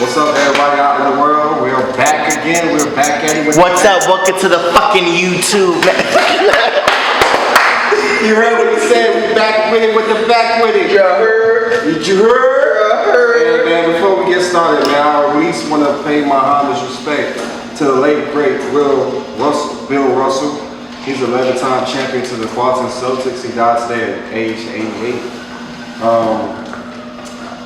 What's up, everybody out in the world? We're back again. We're back at it. What's up? Welcome to the fucking YouTube. You heard what he said? We back with it with the back with it. Y'all heard? Did you heard? I heard. And man, before we get started, man, I at least want to pay my homage respect to the late great Bill Russell. He's an 11-time champion to the Boston Celtics. He died today at age 88.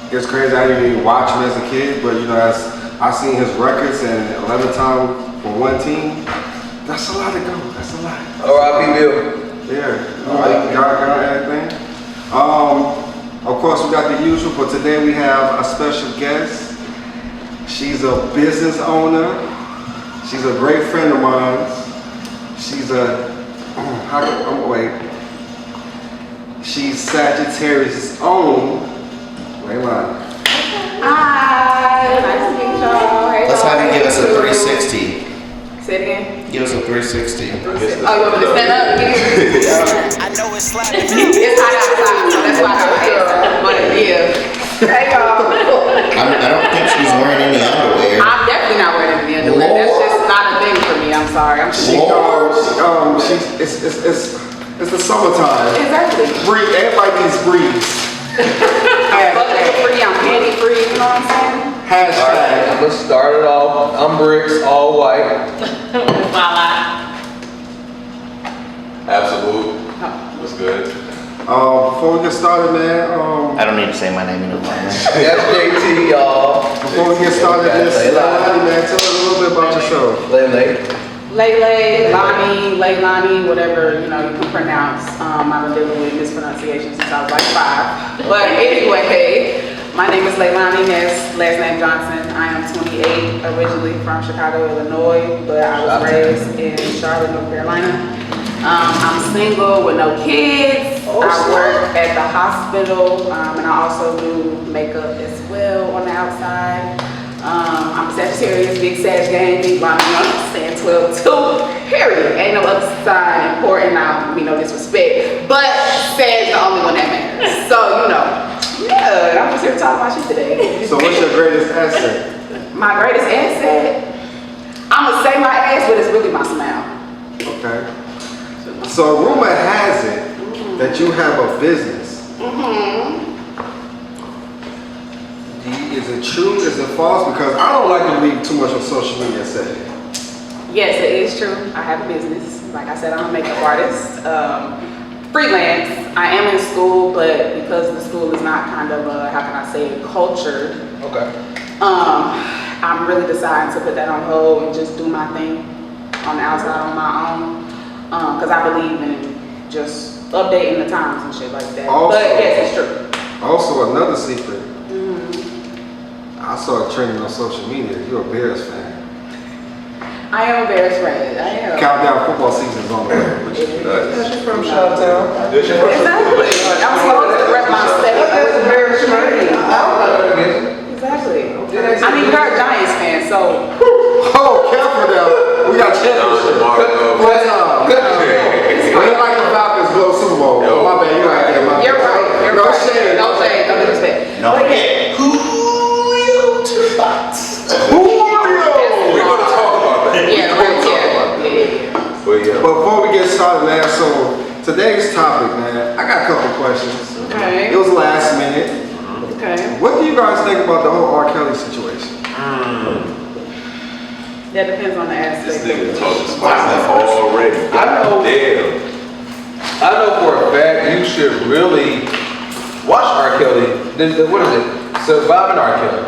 It's crazy. I didn't even watch him as a kid, but you know, as I seen his records and 11 times for one team, that's a lot to go. That's a lot. R.I.P. Bill. Yeah. Got anything? Of course, we got the usual, but today we have a special guest. She's a business owner. She's a great friend of mine. She's she's Sagittarius' own Lala. Hi, nice to meet y'all. Hey, Let's have you give us a 360. Say it again. Give us a 360. Oh, you want me to stand up? I know it's slapping. It's hot outside, so that's why I'm here. But yeah. Hey, y'all. I don't think she's wearing any underwear. I'm definitely not wearing any underwear. That's just not a thing for me. I'm sorry. I'm It's the summertime. Exactly. Breathe. Everybody needs breeze. Bucket free. I'm panty free. You know what I'm saying? Hashtag. I'm gonna start it off. I'm bricks, all white. Lala. Absoult. What's good? Before we get started, man. I don't need to say my name anymore. That's JT, y'all. Before we get started, man, tell us a little bit about yourself. Lay, Lani, whatever, you know, you can pronounce. I've been dealing with mispronunciation since I was like 5. But anyway, my name is Lani, last name Johnson. I am 28, originally from Chicago, Illinois, but I was raised in Charlotte, North Carolina. I'm single with no kids. I work at the hospital, and I also do makeup as well on the outside. I'm Sagittarius, big Sag gang, big Lani, saying 12-2, period. Ain't no other sign important, now, no disrespect, but Sag's the only one that matters. So, you know, yeah, I'm just here to talk about shit today. So what's your greatest asset? My greatest asset? I'm gonna say my ass, but it's really my smile. Okay. So rumor has it that you have a business. Is it true? Is it false? Because I don't like to read too much on social media setting. Yes, it is true. I have a business. Like I said, I'm a makeup artist. Freelance. I am in school, but because the school is not kind of, how can I say, cultured. Okay. I'm really deciding to put that on hold and just do my thing on the outside on my own. Because I believe in just updating the times and shit like that. Also, but yes, it's true. Also, another secret. I saw it trending on social media. You're a Bears fan. I am a Bears fan. I am. Countdown football season is on the way. Which is nuts. She's from Chi-Town. Exactly. I'm supposed to rep my state. That's a Bears community. Exactly. I mean, you're a Giants fan, so. Oh, careful now. We got championship. What time? We ain't like the Falcons blow Super Bowl. Yo. My bad. You're right there, my bad. You're right. No shade. No shade. No disrespect. No. But yeah. We're gonna talk about that. Yeah, right. But yeah. Before we get started, man, so today's topic, man, I got a couple questions. Okay. It was last minute. Okay. What do you guys think about the whole R. Kelly situation? That depends on the This aspect. nigga talking spicy already. I know. Damn. I know for a fact you should really watch R. Kelly. What is it? Surviving R. Kelly.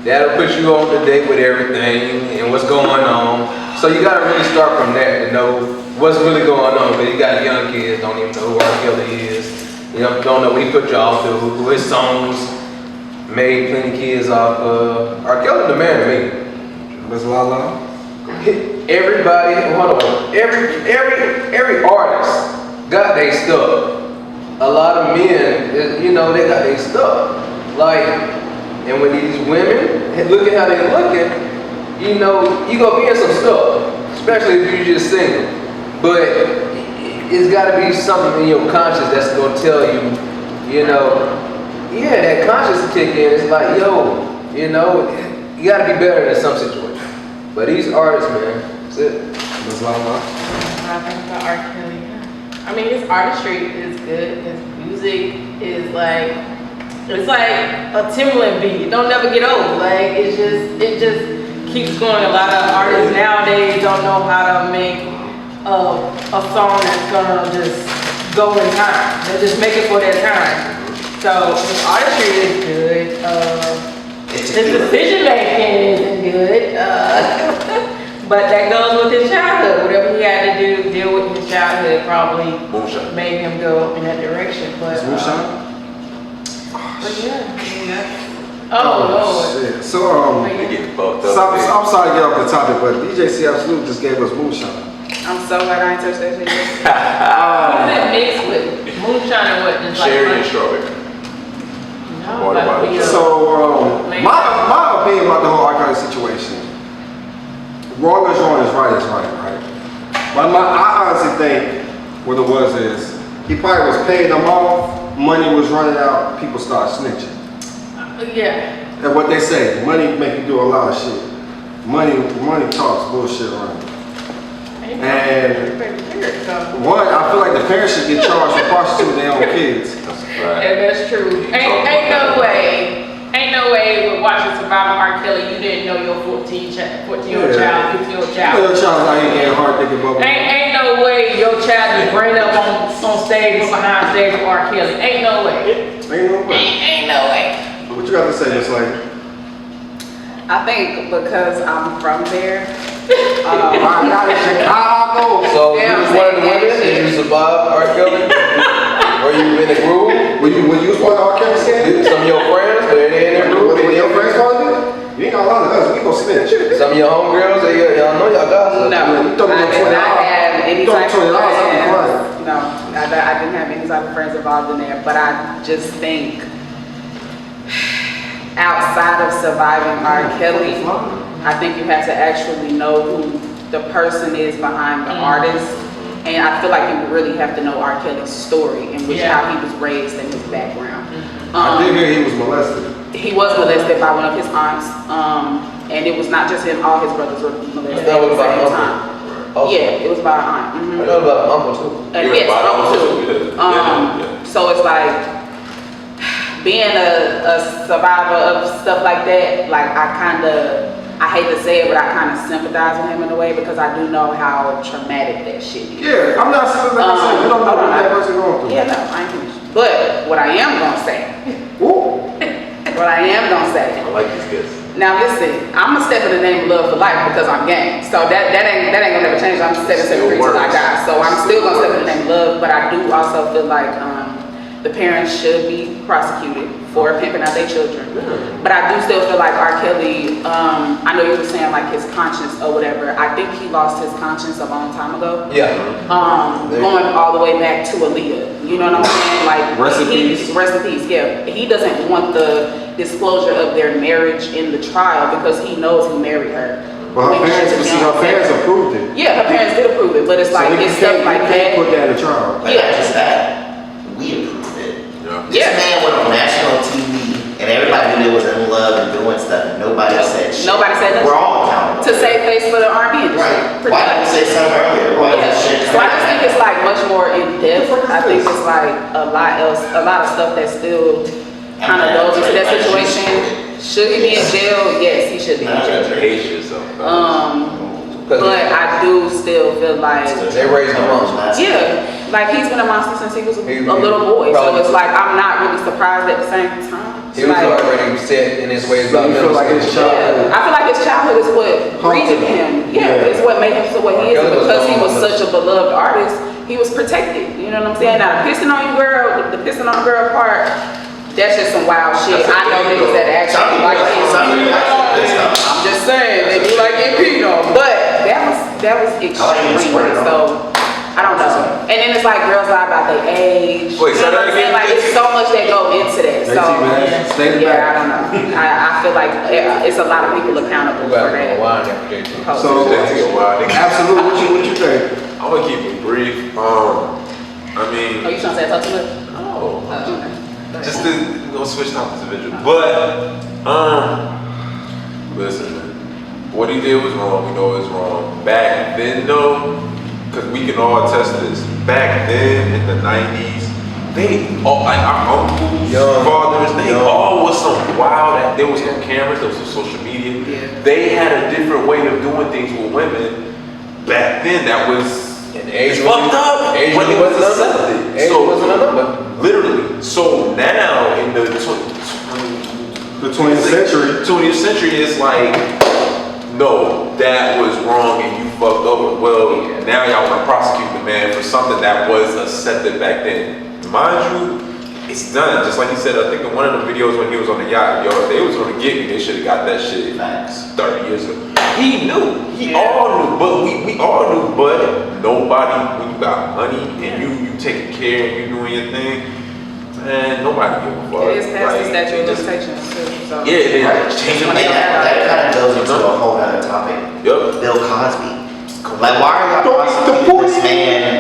That'll put you on the date with everything and what's going on. So you gotta really start from that to know what's really going on. Because you got young kids don't even know who R. Kelly is. You know, don't know what he put y'all through, who his songs made plenty kids off of. R. Kelly's the man to me. Ms. Lala? Everybody, hold on. Every artist got their stuff. A lot of men, you know, they got their stuff. Like, and when these women look at how they looking, you know, you gonna be in some stuff, especially if you just single. But it's got to be something in your conscience that's gonna tell you, you know, yeah, that conscience kick in. It's like, yo, you know, you gotta be better in some situations. But these artists, man, that's it. Ms. Lala. I think about R. Kelly. I mean, his artistry is good. His music is like, it's like a Timberland beat. It don't never get old. Like it just keeps going. A lot of artists nowadays don't know how to make a song that's gonna just go in time. They just make it for their time. So his artistry is good. His decision making isn't good. But that goes with his childhood. Whatever he had to deal with his childhood probably made him go in that direction. But yeah. Oh Lord. Shit. So They get fucked up. I'm sorry to get off the topic, but DJ Absoult just gave us moonshine. I'm so glad I ain't touched that shit. What is it mixed with? Moonshine and what? Just like Cherry and strawberry. No, Water bottle. like, So my opinion about the whole R. Kelly situation, wrong is right is right? But I honestly think what it was is he probably was paying them off, money was running out, people start snitching. yeah. And what they say, money make you do a lot of shit. Money talks bullshit around. And one, I feel like the parents should get charged for prostituting their own kids. And that's true. Ain't no way with watching Survivor R. Kelly, you didn't know your 14-year-old child, 15-year-old child. Your child's out here getting hard thinking about Ain't no way your child is bring up on stage or behind stage with R. Kelly. Ain't no way. Ain't no way. What you got to say, Miss Lane? I think because I'm from there. I'm not in Chicago. So you was one of the women and you survived R. Kelly? Were you in the group? When you was part of R. Kelly scandal? Some of your friends, were they in their group? When your friends called you? You ain't got a lot of us. We gon' snitch. Some of your homegirls, y'all know y'all got some. No, You throw me I did not have any $20, type of $20, I'll be friends. crying. No, I didn't have any type of friends involved in there. But I just think outside of surviving R. Kelly, I think you have to actually know who the person is behind the artist. And I feel like you really have to know R. Kelly's story and how he was raised and his background. I did hear he was molested. He was molested by one of his aunts. And it was not just him, all his brothers were molested That at was the about same uncle. time. Also. Yeah, it was by an aunt. I know about uncle too. And yes, uncle too. So it's like being a survivor of stuff like that, like I hate to say it, but I kind of sympathize with him in a way because I do know how traumatic that shit is. Yeah, I'm not saying like I said, you don't know what that person going through. Yeah, no, I ain't finished. But what I am gonna say, I like these guys. now listen, I'm gonna step in the name of love for life because I'm gang. So that ain't gonna never change. I'm stepping free till I die. So I'm still gonna step in the name of love, but I do also feel like the parents should be prosecuted for pimping out their children. But I do still feel like R. Kelly, I know you were saying like his conscience or whatever. I think he lost his conscience a long time ago. Yeah. Going all the way back to Aaliyah. You know what I'm saying? Like Rest in peace. Rest in peace, yeah. He doesn't want the disclosure of their marriage in the trial because he knows he married her. But her parents approved it. Yeah, her parents did approve it, but it's like it's stuff like that. Put that in the trial. But not just that, we approved it. This man went on national TV and everybody knew they was in love and doing stuff and nobody said shit. Nobody said nothing. We're all accountable. To save face for the R&B industry. Right. Pretty Why much. didn't you say something earlier? Why Yeah. this shit? So I just think it's like much more in depth. I think it's like a lot of stuff that still kind of goes into that situation. Should he be in jail? Yes, he should be in jail. Hate yourself. But I do still feel like, They raised him up. yeah, like he's been a monster since he was a little boy. So it's like I'm not really surprised at the same time. He was already set in his ways about You feel like his childhood. I feel like his childhood is what breeded him. Yeah, it's what made him so what he is. And because he was such a beloved artist, he was protected. You know what I'm saying? Now, pissing on you, girl, the pissing on the girl part, that's just some wild shit. I know niggas that actually like it. I'm just saying, they do like getting peed on. But that was extreme. So I don't know. And then it's like girls lie about their age. Wait, you know what I'm saying? Like it's so much that go into that. So yeah, I don't know. I feel like it's a lot of people accountable for that. So, absolutely, what you think? I'm gonna keep it brief. I mean, Are you trying to say I talk too much? no, Okay. just to switch topics individually. But listen, what he did was wrong. We know it was wrong. Back then, though, because we can all attest to this. Back then, in the 90s, they all, like our uncles, fathers, they all was some wild. There was no cameras, there was no social media. Yeah. They had a different way of doing things with women. Back then, that was fucked up. Age When it wasn't was enough. accepted. Age So wasn't enough. literally, so now in the The 20th century. 20th century is like, no, that was wrong and you fucked over. Well, now y'all want to prosecute the man for something that was accepted back then. Mind you, it's done. Just like he said, I think in one of the videos when he was on the yacht, yo, they was gonna get me. They should have got that shit 30 years ago. He knew. He all knew. But we all knew. But nobody, when you got money and you taking care and you doing your thing, man, nobody give a fuck. It is past the statute of limitations too. So. Yeah, they And that kind of goes into a whole other topic. Yup. Bill Cosby. Like, why are y'all prosecuting this man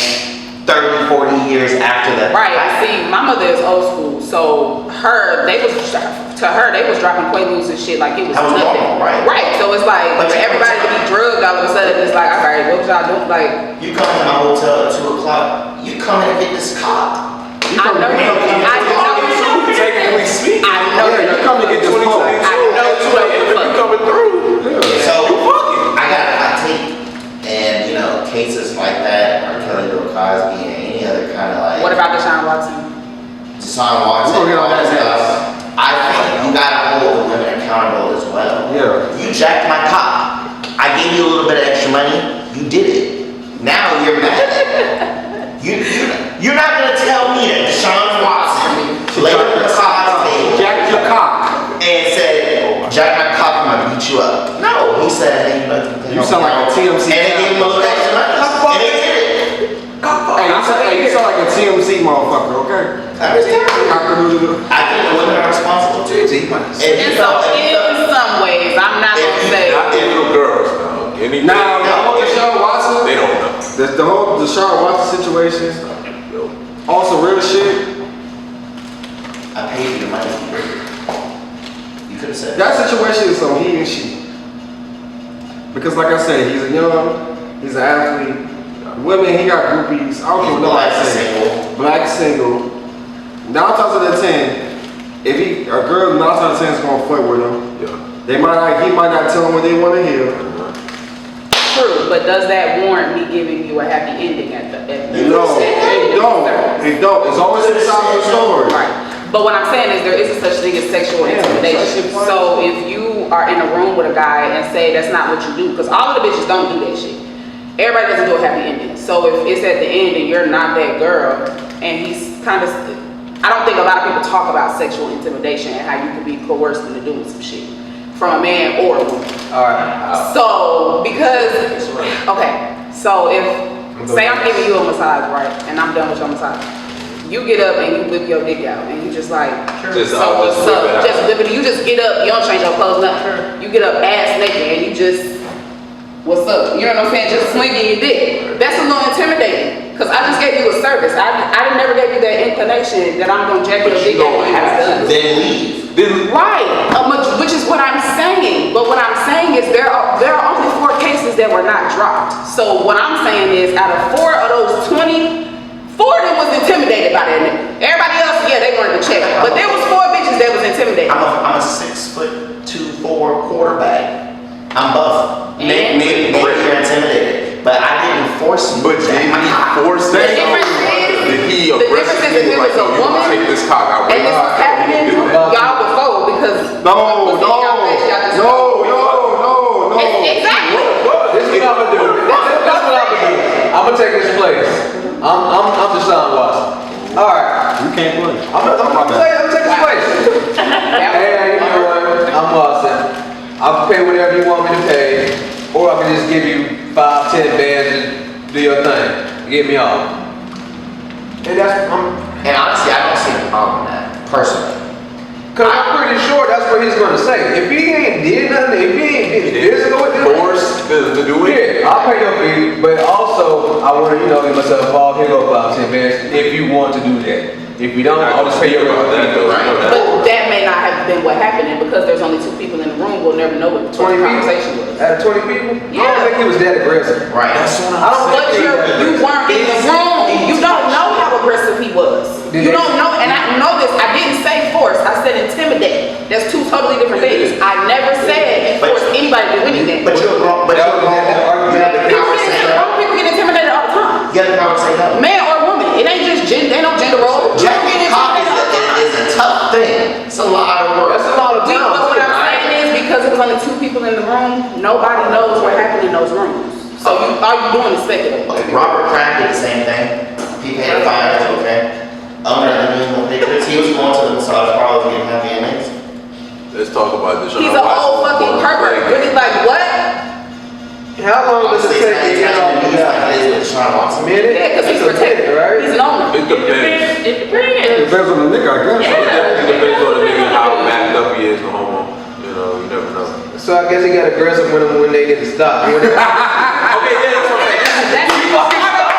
30, 40 years after that? Right. See, my mother is old school, so they was dropping Quaaludes and shit like it was That was nothing. normal, right? Right. So it's like But for everybody to be drugged all of a sudden, it's like, all right, what was y'all doing? Like, You come to my hotel at 2 o'clock, you come in and get this cop. I know you. Technically speaking, I know Yeah, you come to get this phone. I know you coming through. So I got a hot take, and you know, cases like that, R. Kelly, Bill Cosby, and any other kind of like What about Deshaun Watson? Deshaun Watson, We're gonna all get on that that stuff. I think you gotta hold the women accountable as well. Yeah. You jacked my cop. I gave you a little bit of extra money. You did it. Now you're mad. You're not gonna tell me that Deshaun Watson laid on the side Jack your cock. and said, "Jack my cop, I'm gonna beat you up." No, he said, "Hey, You sound like a TMZ. And they gave him a little extra money. And they did it. Hey, you sound like a TMZ motherfucker, okay? I understand. Cock-a-doodle-doo. I think the women are responsible too. JT, In some ways, I'm not gonna say. Not the little girls now. Anything. Now, the whole Deshaun Watson, They don't know. the whole Deshaun Watson situation, also real shit. I paid you the money. You could have said That situation is on he and she. Because like I said, he's he's an athlete. Women, he got groupies. I don't care what nobody say. Black single. 9 times out of 10, if a girl 9 times out of 10 is gonna flirt with him, he might not tell them what they want to hear. True, but does that warrant me giving you a happy ending at the end? No, it don't. It's always the side of the story. Right. But what I'm saying is there is a such thing as sexual intimidation. So if you are in a room with a guy and say that's not what you do, because all of the bitches don't do that shit. Everybody doesn't do a happy ending. So if it's at the end and you're not that girl, and he's kind of, I don't think a lot of people talk about sexual intimidation and how you can be coerced into doing some shit from a man or a woman. All right. So so if say I'm giving you a massage, right, and I'm done with your massage, you get up and you whip your dick out and you just like, Just so what's whip it up? out. Just whip it. You just get up. You don't change your clothes, nothing. You get up ass naked and you just, what's up? You know what I'm saying? Just swinging your dick. That's a little intimidating. Cause I just gave you a service. I never gave you that inclination that I'm gonna jack your dick out when it's done. Then leave. Right, which is what I'm saying. But what I'm saying is there are only 4 cases that were not dropped. So what I'm saying is out of 4 of those 20, 4 of them was intimidated by that nigga. Everybody else, yeah, they wanted to check. But there was 4 bitches that was intimidated. I'm a 6'2", 4 quarterback. I'm buff. Maybe you're intimidated. But I didn't force you. But did he force The that? difference is, Did he if it was a woman take this cock out? and this was happening, y'all would fold because No. Exactly. This is what I'm gonna do. That's what I'm gonna do. I'm gonna take his place. I'm Deshaun Watson. All right. You can't play. I'm gonna take his place. Hey, you know what? I'm Watson. I'll pay whatever you want me to pay, or I can just give you 5, 10 bands and do your thing. Get me off. And honestly, I don't see a problem with that, personally. Cause I'm pretty sure that's what he's gonna say. If he ain't did nothing, if he ain't physical with this, Forced to do it? yeah, I'll pay your fee. But also, I want to, give myself involved. Here go 5, 10 bands if you want to do that. If you don't, I'll just pay your about that though. Right. But that may not have been what happened, and because there's only 2 people in the room, we'll never know what the 20 conversation was. Out of 20 people? I Yeah. don't think he was that aggressive. Right. That's what I I'm don't But think you weren't in the room. You don't know how aggressive he was. You don't know, and I know this. I didn't say force. I said intimidate. That's 2 totally different things. I never said force anybody to do anything. But you're wrong. But you're wrong. You have the power to say no. People get intimidated all the time. You have the power to say no. Man or woman. It ain't just gender. Ain't no gender role. Jacking coffee is a tough thing. It's a lot of work. That's a lot of But time. what I'm saying is because it was only 2 people in the room, nobody knows what happened in those rooms. So all you doing is speculating. Okay, Robert Kraft did the same thing. He paid a fine, that's okay. Owner of the New Pictures, he was going to the massage parlors getting happy endings. Let's talk about this. He's an old fucking pervert. Really, like what? How long does it take to get off the guy? Like it is with Deshaun Watson. A minute? Yeah, because he's That's a protected. minute, right? He's an owner. It depends. It depends. Depends on the nigga, I guess. Yeah. It depends on the nigga how backed up he is, the homo. You know, you never know. So I guess he got aggressive when they didn't stop. Okay, yeah, that's what I'm saying. That's You fucking stop!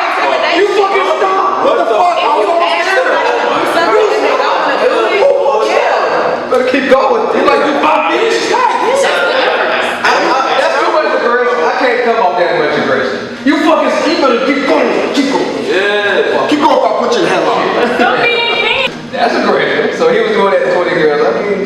You fucking stop! What the fuck? If you ask somebody to do something and they don't want to do it, yeah. Better keep going. You like you fuck bitch? That's That's too much aggression. I can't come off that much aggression. You fucking you better keep going. Keep going. Yeah. Keep going if I put your hell on. Some men can't. That's aggressive. So he was doing that to 20 girls. I mean,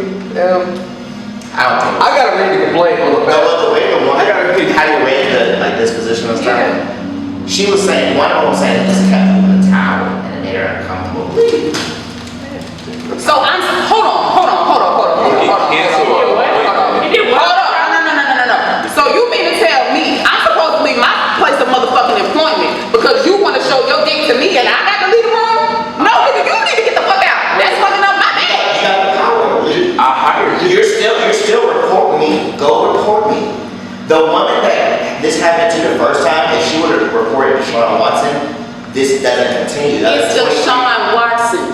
I don't think. I gotta read the complaint on the No, back. but the way the woman, I gotta repeat. how you rate the like disposition of stuff. Yeah. She was saying, one of them was saying that this kept moving the towel and it made her uncomfortable. So I'm hold on. Cancel. He did what? Hold on. No. So you mean to tell me I'm supposed to leave my place of motherfucking employment because you want to show your dick to me and I got to leave the room? No, nigga, you need to get the fuck out. That's fucking up my You man. got the power. I hired you. You're still recording me. Go record me. The woman that this happened to the first time, if she would have reported Deshaun Watson, this doesn't continue. It's Deshaun Watson.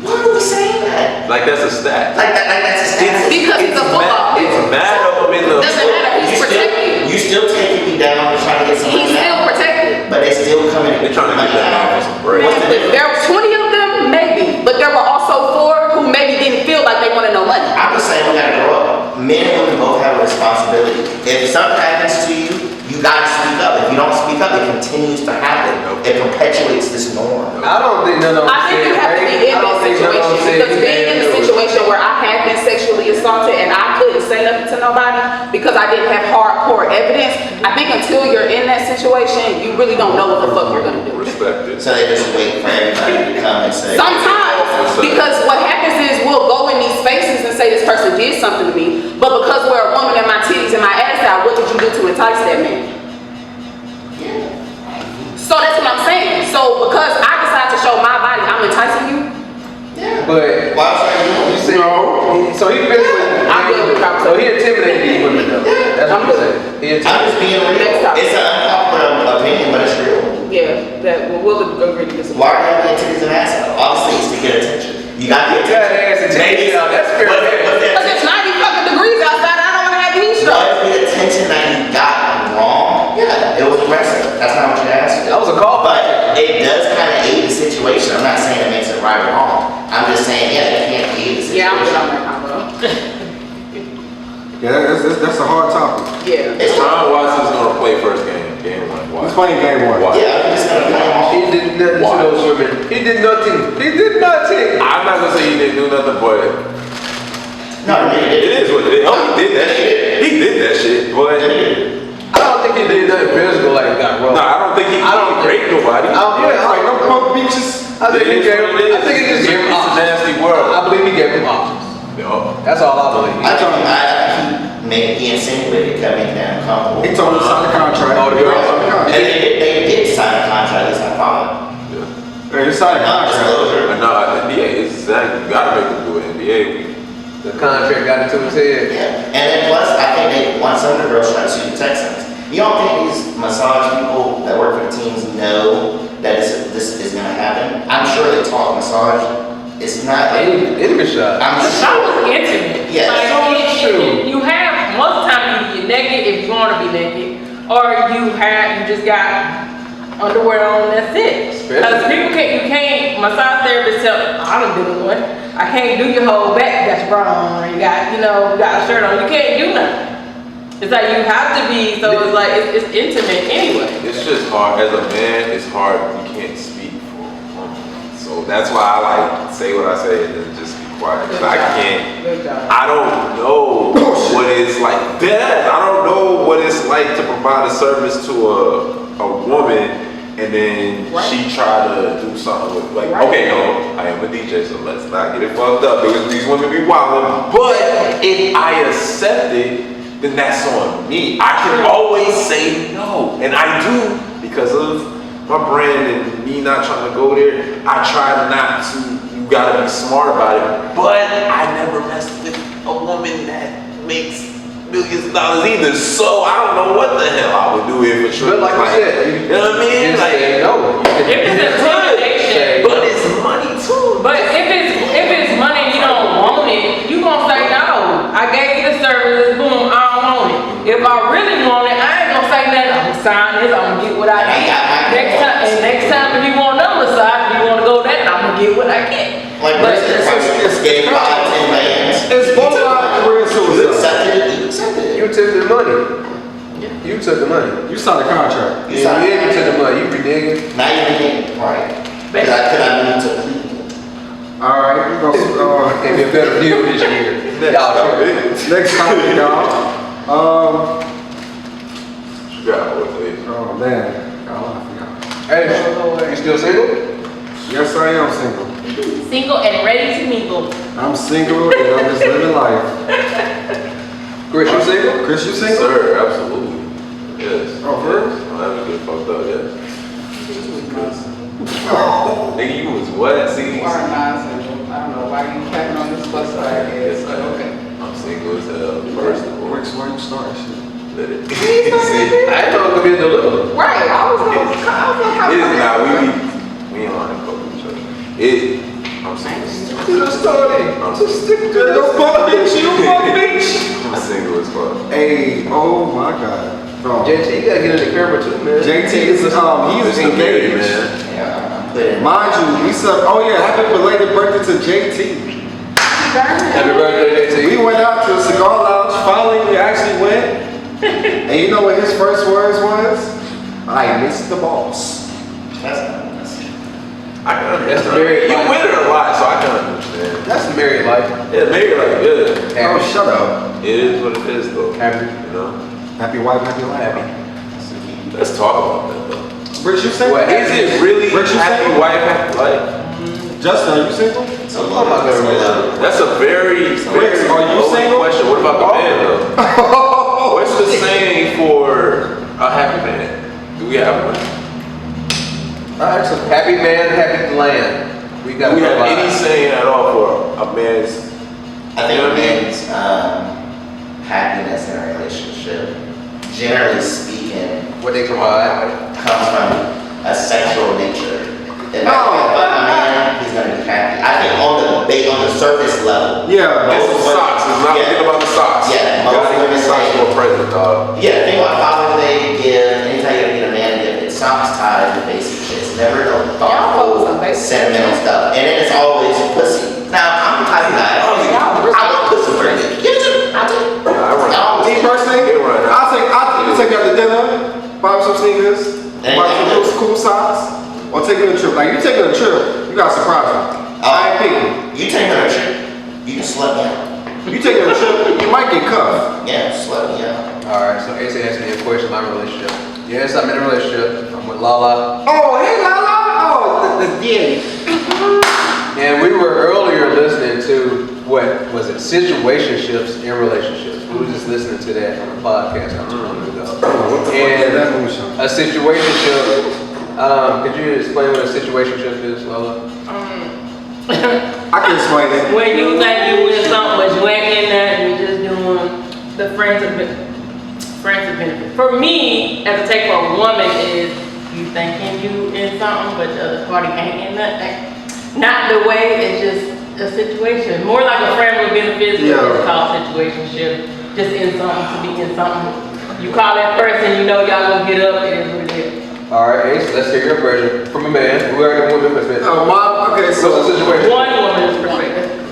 Why are we saying that? Like that's a stat. Like that's a stat. Because he's a football. It's mad up in the. Doesn't matter. He's protected. You still taking me down and trying to get some He's money still out. protected. But they still coming. They're trying to get that man for some bread. What's the difference? There were 20 of them, maybe, but there were also 4 who maybe didn't feel like they wanted no money. I'm just saying we gotta grow up. Men and women both have a responsibility. If something happens to you, you gotta speak up. If you don't speak up, it continues to happen. It perpetuates this norm. I don't think none of them I think you have to be in that situation because being in the situation where I had been sexually assaulted and I couldn't say nothing to nobody because I didn't have hardcore evidence. I think until you're in that situation, you really don't know what the fuck you're gonna do. Respect it. So they just wait for everybody to come and say. Sometimes, because what happens is we'll go in these spaces and say this person did something to me, but because we're a woman and my titties and my ass out, what did you do to entice that man? So that's what I'm saying. So because I decide to show my body, I'm enticing you. But Why should I do you see, so he physically, I'm good with conversation. so he intimidated these women though. That's what I'm saying. He I'm just being real. Next topic. It's an unpopular opinion, but it's real. Yeah, that we'll agree to disagree. Why are you having titties and ass out? Obviously, it's to get attention. You got the You got attention. ass and titties out. That's fair. Because it's 90 fucking degrees outside, I don't want to have heat stroke. Was the attention that you got wrong? Yeah, it was aggressive. That's not what you asked. That was a call. But it does kind of aid the situation. I'm not saying it makes it right or wrong. I'm just saying, yeah, it can't aid the situation. Yeah, I'm good on that combo. Yeah, that's a hard topic. Yeah. It's Deshaun Watson's gonna play first game. Game 1. He's playing game 1. Why? Yeah, I'm just gonna play them all. He did nothing to those women. He did nothing. He did nothing. I'm not gonna say he didn't do nothing, but No, it is what it is. Oh, he did that shit. He did that shit, but I don't think he did nothing physical like that, bro. no, I don't think he raped nobody. Yeah, like no punk bitches. I think he gave him. I think he just gave him It's a options. nasty world. I believe he gave him options. No. That's all I believe. I think he insinuated it kept making them uncomfortable. He told him to sign the contract. Oh, the girl. And they did sign a contract, at least I thought. Hey, he signed a contract. Non-disclosure. But no, NBA is exactly. You gotta make them do it. NBA. The contract got into his head. Yeah, and then plus, I think they want some of the girls trying to sue the Texans. You don't think these massage people that work for the teams know that this is gonna happen? I'm sure they talk massage. It's not like, Enemy shot. I'm The shot was intimate. Yes. You have most of the time you're naked if you want to be naked, or you just got underwear on, that's it. Because people you can't, massage therapists tell, I done been one. I can't do your whole back, that's wrong. You got, you got a shirt on, you can't do nothing. It's like you have to be, so it's like, it's intimate anyway. It's just hard, as a man, it's hard, you can't speak for a woman. So that's why I like say what I say and then just be quiet. Cause I can't, I don't know what it's like. I don't know what it's like to provide a service to a woman and then she try to do something with, like, okay, no, I am a DJ, so let's not get it fucked up because these women be wildin'. But if I accept it, then that's on me. I can always say no, and I do because of my brand and me not trying to go there. I try not to. You gotta be smart about it. But I never messed with a woman that makes millions of dollars either. So I don't know what the hell I would do if it's But like I said, you know what I mean? You Like, say no. If it's intimidation, but it's money too. but if it's money and you don't want it, you gonna say no. I gave you the service, boom, I don't want it. If I really want it, I ain't gonna say nothing. I'm gonna sign this, I'm gonna get what I get. Next time if you want another massage, if you wanna go that, I'm gonna get what I get. Like, it's gave 5, 10 bands. It's both sides real You suicide. accepted it. You took the money. You took the money. You signed a contract. You signed You it. took the money. You reneging. Now you're getting right. Could I move to Cleveland? All right, we're gonna Give me a better deal this year. Y'all next topic, y'all. Oh man, I forgot. Hey, you still single? Yes, I am single. Single and ready to mingle. I'm single and I'm just living life. Chris, you single? Chris, you single? Sir, absolutely. Yes. Oh, for real? I'm having to get fucked up, yes. Nigga, you was what? See? You are not single. I don't know why you capping on this bus ride. Yes, I am. Okay. I'm single as hell. First of all, Where you starting shit? let it. I didn't know it could be a delivery. Right, I was gonna It is not. We ain't on the coke with each other. I'm single. To the story. I'm To stick to Go the fuck bitch, you fuck bitch. I'm single as fuck. Hey, oh my god. Oh. JT, you gotta get in the camera too, man. JT is he's engaged. man. Yeah, I'm putting. Mind you, we said, oh yeah, happy belated birthday to JT. Happy birthday, JT. We went out to a cigar lounge. Finally, we actually went. And you know what his first words was? I miss the boss. That's nice. I can understand. That's the married You life. with her a lot, so I can understand. That's the married life. Yeah, married like good. Oh, Happy. shut up. It is what it is, though. Happy. You know. Happy wife, happy life. Happy. Let's talk about that though. Rich, you single? What, Is it really Rich, you happy single? wife, happy life? Justin, are you single? It's a love. That's a very, very are you loaded single? question. What about the man though? What's the saying for a happy man? Do we have one? Alright, so happy man, happy land. We got Do we have provide. any saying at all for a man's? I think You know what I mean? men's happiness in a relationship, generally speaking, What they provide. comes from a sexual nature. If I Oh. fuck my man, he's gonna be happy. I think on the surface level. Yeah. It's the socks. It's not think about the socks. Yeah, You gotta most give women the socks say- for a present, dog. Yeah, think about Father's Day gift. Anytime you get a man gift, it's socks, ties, and basic shit. It's never no focus thoughtful, on basic sentimental stuff. And then it's always pussy. Now, I'm the type of guy, I want pussy for a gift. Give it to me. I'll take it. I run. I'll Me take it. personally, Get right now. I'll take you out to dinner, buy him some sneakers, buy him some cool socks, or take you on a trip. Like you taking a trip, you gotta surprise me. I ain't picking. You take me on a trip, you can slut me out. You taking a trip, you might get cuffed. Yeah, slut me out. Alright, so Ace asked me a question about my relationship. Yes, I'm in a relationship. I'm with Lala. Oh, hey Lala. Oh, the daddy. And we were earlier listening to, what was it, situationships in relationships. We were just listening to that on a podcast not too long ago. What the fuck is that motion? A situationship, could you explain what a situationship is, Lola? I can explain it. When you think you in something, but you ain't in there, and you just doing the friends of benefit. For me, as a take for a woman is you thinking you in something, but the other party ain't in nothing. Not the way, it's just a situation. More like a friend with benefits, Yeah. it's called situationship. Just in something to be in something. You call that person, you know y'all gonna get up, it is what it is. All right, Ace, let's hear your version from a man. We already went with perspective. Okay, so What's the situation? One woman's perspective.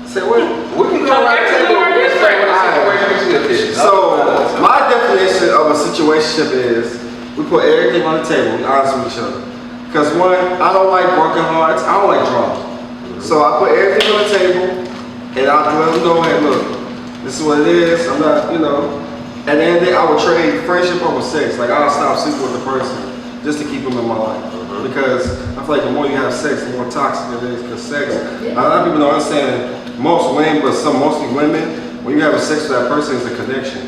say what? We can go right to the situation. So my definition of a situationship is we put everything on the table. We honest with each other. Because one, I don't like broken hearts. I don't like drama. So I put everything on the table, and I let them know, hey, look, this is what it is. I'm not, you know. At the end of the day, I would trade friendship over sex. Like I'll stop sleeping with the person just to keep them in my life. Because I feel like the more you have sex, the more toxic it is. Because sex, a lot of people don't understand. Most women, but mostly women, when you have sex with that person, it's a connection.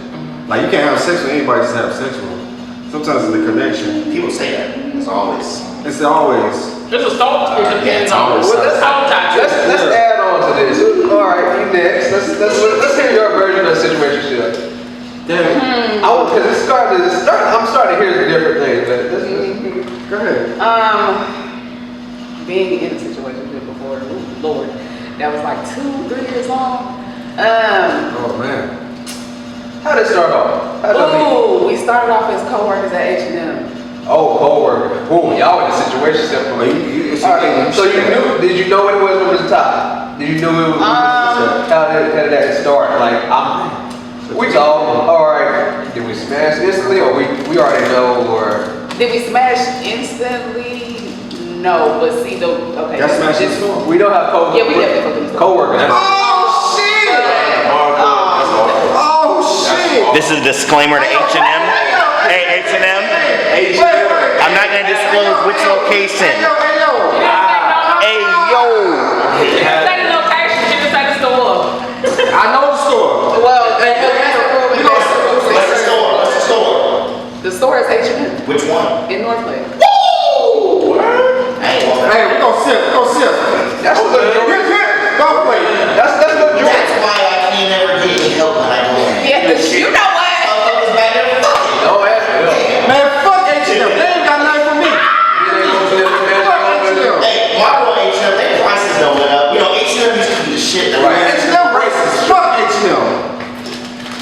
Like you can't have sex with anybody just to have sex with them. Sometimes it's a connection. People say that. It's always. It's always. It's a start. It depends on always let's add on to this. All right, you next. Let's hear your version of situationship. Damn. Because I'm starting to hear some different things. But Go ahead. Being in a situation before, ooh, Lord, that was like 2-3 years long. Oh man. how did it start off? We started off as co-workers at H&M. Oh, co-worker. Ooh, y'all in a situation step for me. So you knew? Did you know it was from the top? Did you know it was? How did that start? Like we all right. Did we smash instantly, or we already know, or Did we smash instantly? No, but see okay. Y'all smash this we don't have co-workers. Yeah, we definitely fucking co-workers. Oh shit! Oh shit! This is a disclaimer to H&M. Hey, H&M. I'm not going to disclose which location. Hey, yo. Say the location, she just say the store. I know the store. Well, What's the store? What's the store? the store is H&M Which one? in North Lake. Woo! Hey, Hey, we gonna sip. That's a good joke. Go play. That's a good joke. that's why I can't never get any help when I go in. Yeah, you know what? Motherfuckers back there fucking. Don't ask me. Man, fuck H&M. They ain't got nothing for me. Hey, Marco H&M, their prices don't went up. You know, H&M used to be the shit. That H&M racist. Fuck H&M.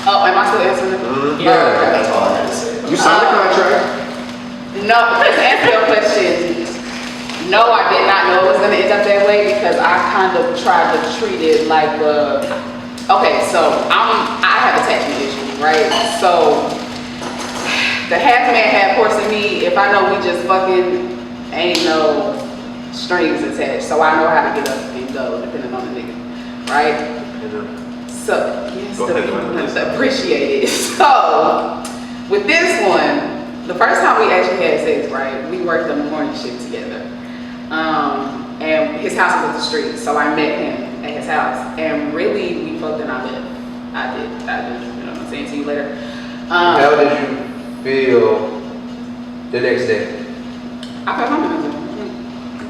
Oh, am I still answering it? Yeah. That's all I had to say. You signed the contract. No, to answer your question, no, I did not know it was going to end up that way because I kind of tried to treat it like, okay, so I have attachment issues, right? So the half man, half horse in me, if I know we just fucking ain't no strings attached, so I know how to get up and go depending on the nigga, right? So, yes, Go ahead, appreciate it. So, with this one, the first time we actually had sex, right, we worked the morning shift together. And his house was up the street, so I met him at his house. And really, we fucked and I left. I did, you know what I'm saying, see you later. How did you feel the next day? I felt comfortable.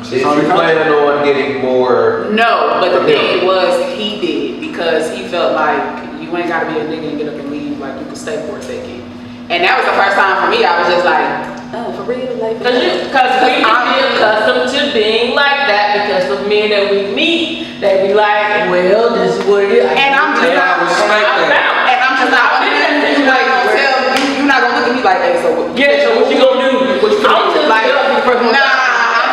Did you plan on getting more? No, but the thing was, he did, because he felt like you ain't gotta be a nigga and get up and leave, like you can stay for a second. And that was the first time for me, I was just like, oh, for real? Like, Because we can be accustomed to being like that because of men that we meet, they be like, well, this is what it is. and I'm just not, and I'm just not, you like, you're not gonna look at me like, hey, so what? Yeah, so what you gonna do? I'm just like, I'm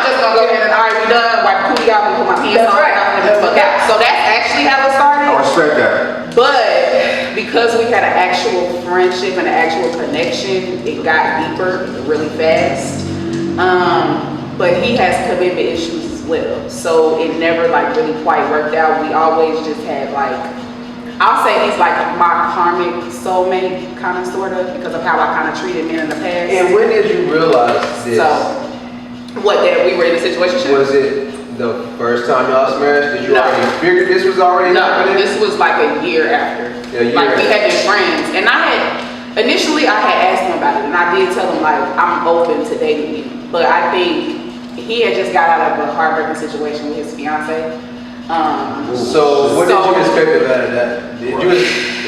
just gonna go ahead and already be done, wipe the cootie off and put my pants on, and the fuck out. So that's actually how it started. I respect that. But because we had an actual friendship and an actual connection, it got deeper really fast. But he has commitment issues as well, so it never like really quite worked out. We always just had like, I'll say he's like my karmic soulmate, kind of, sort of, because of how I kind of treated men in the past. And when did you realize this? So, what, that we were in a situation? Was it the first time y'all smashed? Did you No. already figure this was already No, happening? this was like a year after. Yeah, a year like we after. had been friends, and initially I had asked him about it, and I did tell him like I'm open to dating you, but I think he had just got out of a heartbreaking situation with his fiance. So what did you expect out of that? Did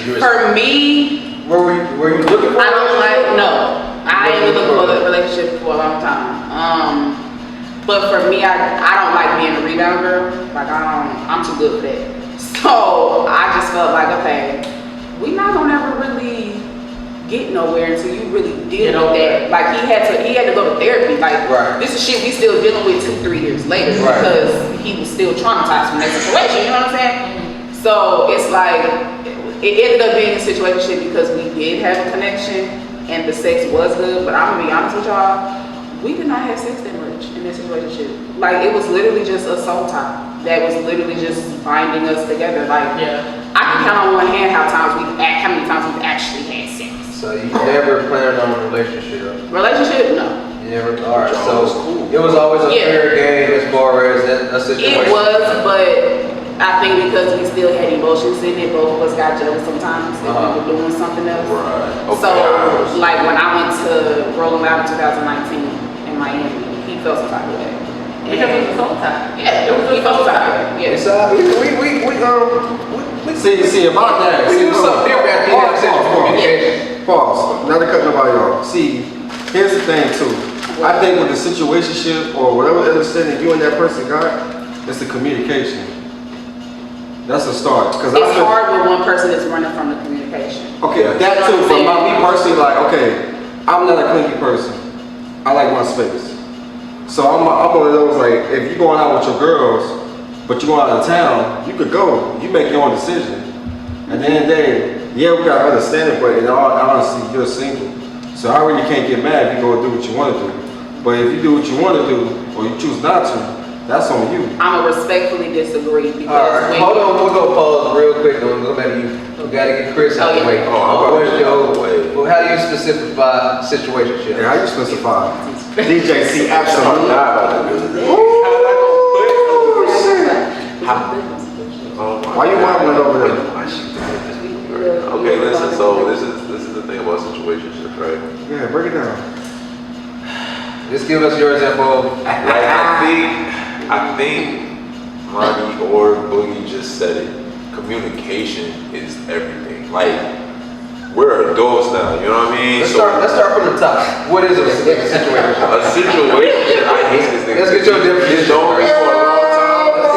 you For me, were you looking for? I don't like, no, I ain't been looking for a relationship for a long time. But for me, I don't like being a rebound girl. Like I'm too good for that. So I just felt like, okay, we not gonna ever really get nowhere until you really deal with that. Like he had to go to therapy. Like this is shit we still dealing with 2-3 years later because he was still traumatized from that situation. You know what I'm saying? So it's like it ended up being a situation because we did have a connection and the sex was good. But I'm gonna be honest with y'all, we did not have sex that much in that situationship. Like it was literally just a soul tie that was literally just binding us together. Like I can count on one hand how many times we've actually had sex. So you never planned on a relationship? Relationship? No. You never. All right. So it was always a fair game as far as a situation. It was, but I think because we still had emotions in it, both of us got jealous sometimes that we were doing something else. Right. Okay. So, like when I went to Rolling Loud in 2019 in Miami, he felt some type of way. Because it was a soul tie. Yeah, he felt some type of way. Yeah. So See about that. We do something different at the end of the communication. Pause. Not to cut nobody off. See, here's the thing too. I think with the situationship or whatever understanding you and that person got, it's the communication. That's a start. Cause it's hard when one person is running from the communication. Okay, that too. But me personally, like, okay, I'm not a clingy person. I like my space. So I'm one of those like, if you're going out with your girls, but you're going out of town, you could go. You make your own decision. At the end of the day, yeah, we gotta understand it, but in all honesty, you're single. So I really can't get mad if you go do what you want to do. But if you do what you want to do, or you choose not to, that's on you. I'm gonna respectfully disagree because alright, hold on, we'll go pause real quick. We'll go back to you. We gotta get Chris out the way. How do you specify situationship? Yeah, how you specify? DJ Absolult. Why you wobbling over there? Okay, listen. So this is the thing about situationships, right? Yeah, break it down. Just give us your example. Like I think Lani or Boogie just said it. Communication is everything. Like we're adults now, you know what I mean? Let's start from the top. What is a situation? A situation. I hate this thing. Let's get your definition. Don't be for a long time. Let's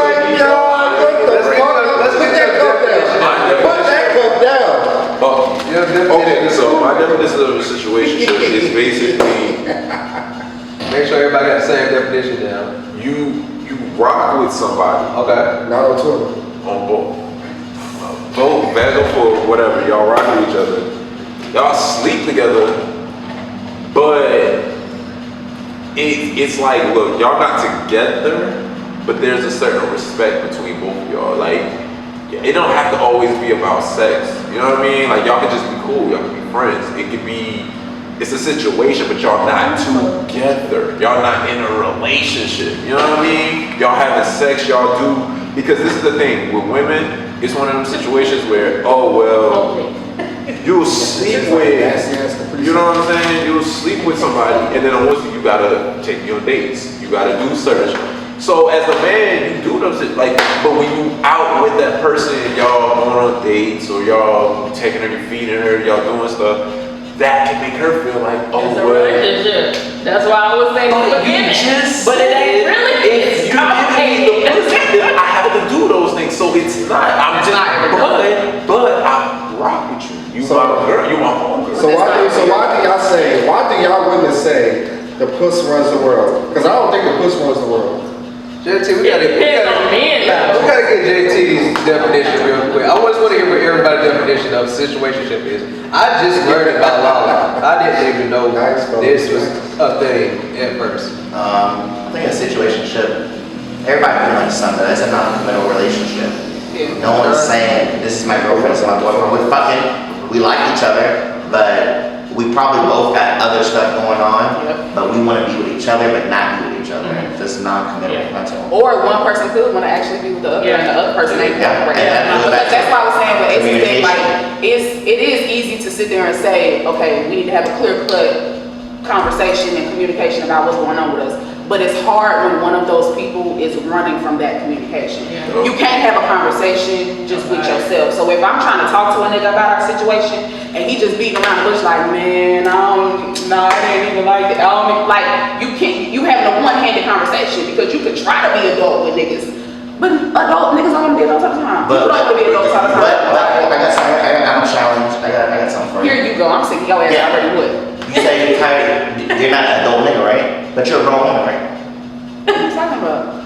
get your definition. Put that cup down. Okay, so my definition of a situation is basically make sure everybody got the same definition down. you rock with somebody. Okay. Not on Twitter. On both, back and forth, whatever. Y'all rock with each other. Y'all sleep together, but it's like, look, y'all not together, but there's a certain respect between both of y'all. Like, it don't have to always be about sex. You know what I mean? Like, y'all can just be cool. Y'all can be friends. It could be, it's a situation, but y'all not together. Y'all not in a relationship. You know what I mean? Y'all having sex, y'all do. Because this is the thing, with women, it's one of them situations where, oh, well, you'll sleep with, you know what I'm saying? You'll sleep with somebody, and then once you gotta take your dates. You gotta do certain. So as a man, you do those, like, but when you out with that person, y'all going on dates, or y'all taking her, you feeding her, y'all doing stuff, that can make her feel like, oh, it's a well. relationship. That's why I was saying in the beginning. But it ain't really. If you give me the pussy, then I have to do those things. So it's not. I'm just but I rock with you. You my girl. You my homegirl. So why do y'all women say the puss runs the world? Because I don't think the puss runs the world. JT, we gotta get JT's definition real quick. I just want to hear what everybody's definition of situationship is. I just learned about Lala. I didn't even know this was a thing at first. I think a situationship, everybody can like something. That's a non-committal relationship. No one's saying, this is my girlfriend, this is my boyfriend. We're fucking, we like each other, but we probably both got other stuff going on, but we want to be with each other, but not be with each other. Just non-committal. Or one person could want to actually be with the other, and the other person ain't right now. That's why I was saying with everything, like it is easy to sit there and say, okay, we need to have a clear-cut conversation and communication about what's going on with us. But it's hard when one of those people is running from that communication. You can't have a conversation just with yourself. So if I'm trying to talk to a nigga about our situation and he just beating around the bush like, man, I didn't even like that. You having a one-handed conversation because you could try to be adult with niggas. But adult niggas don't want to be adults all the time. People don't want to be adults all the time. But I got something. I got a challenge. I got something for you. Here you go. go, I'm sick of your ass, I already would. You say you're tired, you're not an adult nigga, right? But you're a grown woman, right? What are you talking about?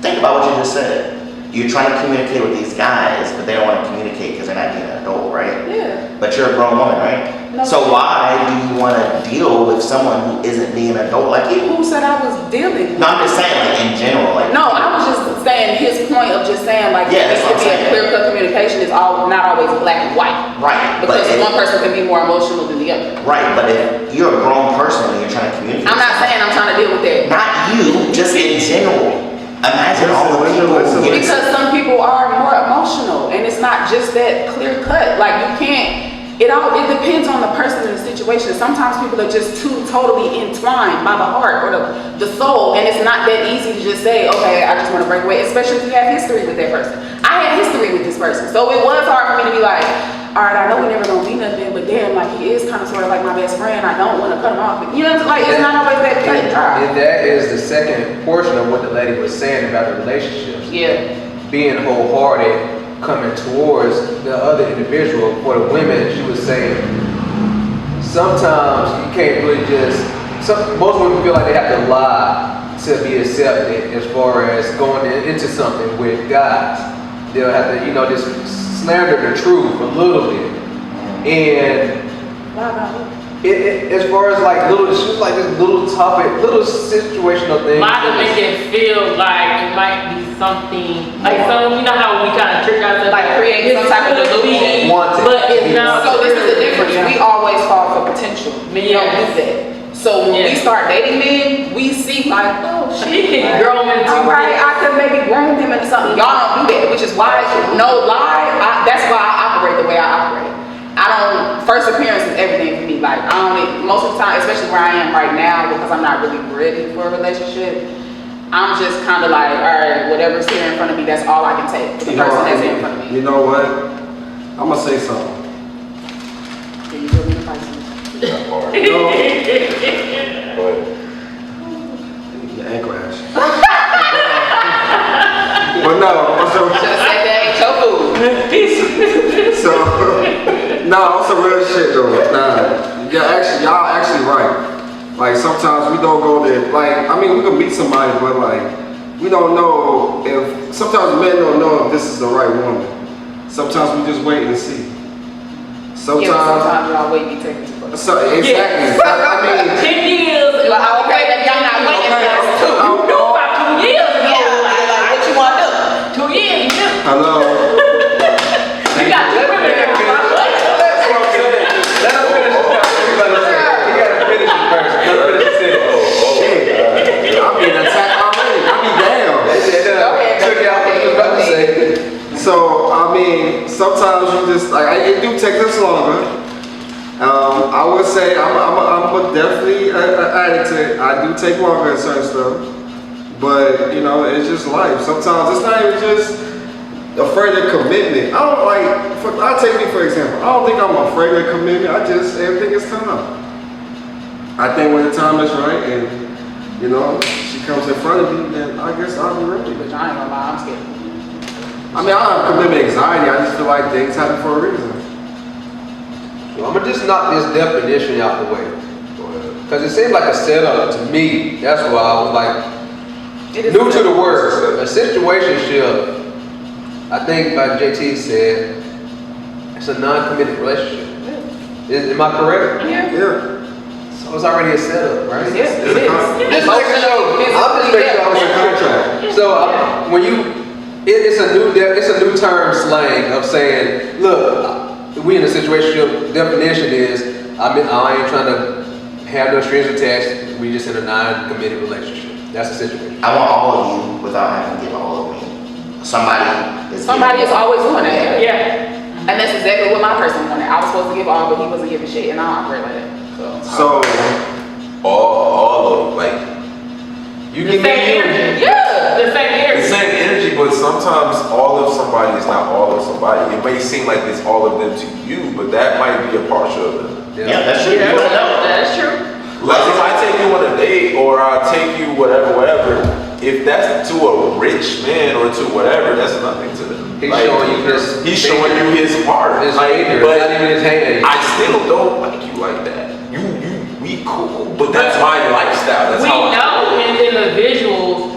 Think about what you just said. You're trying to communicate with these guys, but they don't want to communicate because they're not being an adult, right? Yeah. But you're a grown woman, right? No. So why do you want to deal with someone who isn't being an adult like you? Who said I was dealing? No, I'm just saying, like, in general, like. No, I was just saying his point of just saying, like, Yeah, there that's needs what to be I'm a saying. clear-cut communication. It's not always black and white. Right. Because but one person can be more emotional than the other. Right, but if you're a grown person and you're trying to communicate. I'm not saying I'm trying to deal with that. Not you, just in general. Imagine all the people who get Because some people are more emotional, and it's not just that clear cut. Like you can't. It depends on the person and the situation. Sometimes people are just too totally entwined by the heart or the soul, and it's not that easy to just say, okay, I just want to break away. Especially if you have history with that person. I had history with this person, so it was hard for me to be like, all right, I know we never gonna be nothing, but damn, like he is kind of sort of like my best friend. I don't want to cut him off. You know, like it's not always that cut and dry. And that is the second portion of what the lady was saying about the relationships. Yeah. Being wholehearted, coming towards the other individual. For the women, she was saying, sometimes you can't really most women feel like they have to lie to be accepted as far as going into something with guys. They'll have to, just slander the truth a little bit. And as far as like it's just like this little topic, little situational thing. Might have make it feel like it might be something like you know how we kind of trick ourselves Like create some type of delusion. but it's not. So this is the difference. We always fall for potential. We don't do that. So when we start dating men, we see like, oh She shit, can grow into all right, it. I could maybe groom him into something. Y'all don't do that, which is why no lie. That's why I operate the way I operate. First appearance is everything for me. Like most of the time, especially where I am right now, because I'm not really ready for a relationship. I'm just kind of like, all right, whatever's here in front of me, that's all I can take. The person that's in front of me. You know what? I'm gonna say something. Can you feel me to fight something? That part. You know, But your ankle ash. But no, Should have said that ain't your food. so no, it's some real shit though. Nah, y'all actually right. Like sometimes we don't go there. Like we can meet somebody, but like we don't know if. Sometimes men don't know if this is the right woman. Sometimes we just wait and see. Sometimes y'all wait be taking too much. So exactly. 10 years. Like, okay, then y'all not waiting for 2. You knew about 2 years ago. Like, what you want to do? 2 years. You knew. Hello. You got 2 women there. Let us finish this conversation. You gotta finish it first. Let's finish the sentence. Shit. I'm being attacked already. I be down. Took out what you was about to say. So sometimes you just it do take us longer. I would say I'm definitely addict to it. I do take longer at certain stuff, but it's just life. Sometimes it's not even just afraid of commitment. I don't I'll take me for example. I don't think I'm afraid of commitment. Everything is time. I think when the time is right and she comes in front of me, then I guess I'll be ready. But I ain't gonna lie, I'm scared. I don't have commitment anxiety. I just feel like things happen for a reason. So I'm gonna just knock this definition out the way. Because it seemed like a setup to me. That's why I was like, new to the word. A situationship, I think like JT said, it's a non-committed relationship. Am I correct? Yeah. So it's already a setup, right? Yes, it is. I'm just making sure I was in contract. So when it's a new term slang of saying, look, we in a situationship. Definition is I ain't trying to have no strings attached. We just in a non-committed relationship. That's the situation. I want all of you without having to give all of me. Somebody is always doing that. Yeah. And that's exactly what my person wanted. I was supposed to give all, but he wasn't giving shit, and I don't operate like that. So all of you The can same energy. Yeah. The same energy. the same energy, but sometimes all of somebody is not all of somebody. It may seem like it's all of them to you, but that might be a partial of them. Yeah, that's true. Yeah, You don't know. that's true. Like if I take you on a date or I take you whatever, if that's to a rich man or to whatever, that's nothing to them. He's showing you his. He's showing you his heart. His like, finger, but not even his hand. I still don't like you like that. We cool, but that's my lifestyle. That's We how I know in individuals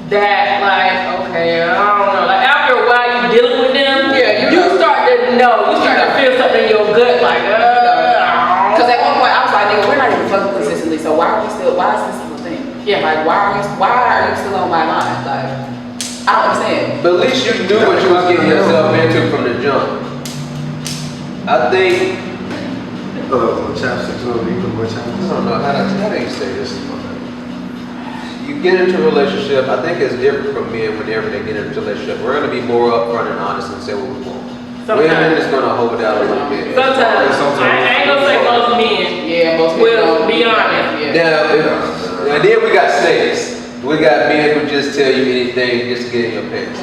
that like, okay, I don't know, like after a while you dealing with them, Yeah, you start to know, you start to feel something in your gut, like, Because at one point I was like, nigga, we're not even fucking consistently, so why is this still a thing? Yeah. Like, why are you still on my line? Like, I don't understand. But at least you knew what you was getting yourself into from the jump. I think. Chapstick, you put more chapstick. I don't know how do you say this? You get into a relationship. I think it's different from men whenever they get into a relationship. We're gonna be more upfront and honest and say what we want. Women is gonna hold out a little bit. sometimes, I ain't gonna say most men Yeah, most people will don't. be honest. Yeah. And then we got snakes. We got men who just tell you anything just to get in your pants.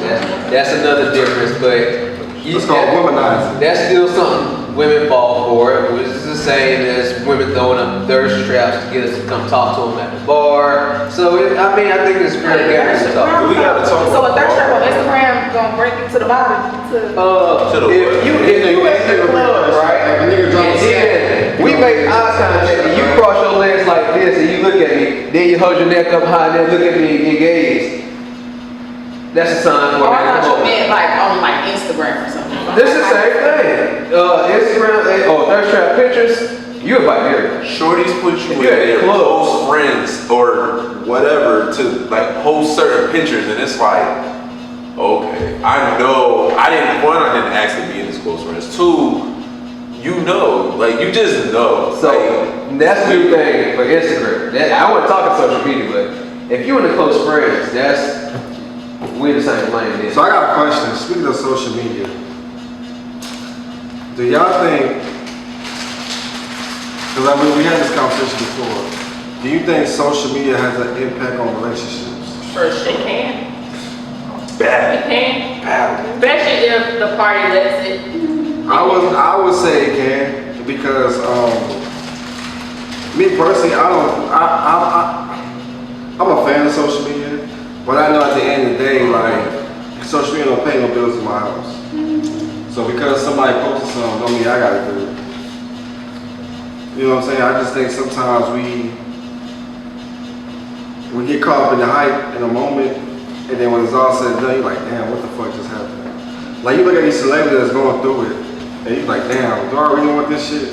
That's another difference, but It's called womanizing. that's still something women fall for. Which is the same as women throwing up thirst traps to get us to come talk to them at the bar. So I think it's fair game to talk. We gotta talk So a about thirst trap on Instagram gonna break you to the bottom. To the If you at the club, right? Like a nigga drop And a then we make eye contact and you cross your legs like this and you look at me, then you hold your neck up high and then look at me and gaze. That's a sign for Or me. I thought you meant like on like Instagram or something. This is the same thing. Instagram, thirst trap pictures, you about here. Shorties put you in Yeah, their close. close friends or whatever to like post certain pictures, and it's like, okay, I know. I didn't ask to be in his close friends. Two, you know, like you just know. So like, that's the new thing for Instagram. I wasn't talking social media, but if you in the close friends, we in the same lane. Then. So I got a question. Speaking of social media, do y'all think, because we had this conversation before, do you think social media has an impact on relationships? For sure. It can. bad. It can. Bad. Especially if the party lets it. I would say it can, because me personally, I'm a fan of social media, but I know at the end of the day, like, social media don't pay no bills in my house. So because somebody posted something, don't mean I gotta do it. You know what I'm saying? I just think sometimes we get caught up in the hype in a moment, and then when it's all said and done, you're like, damn, what the fuck just happened? Like, you look at these celebrities that's going through it, and you're like, damn, do I really want this shit?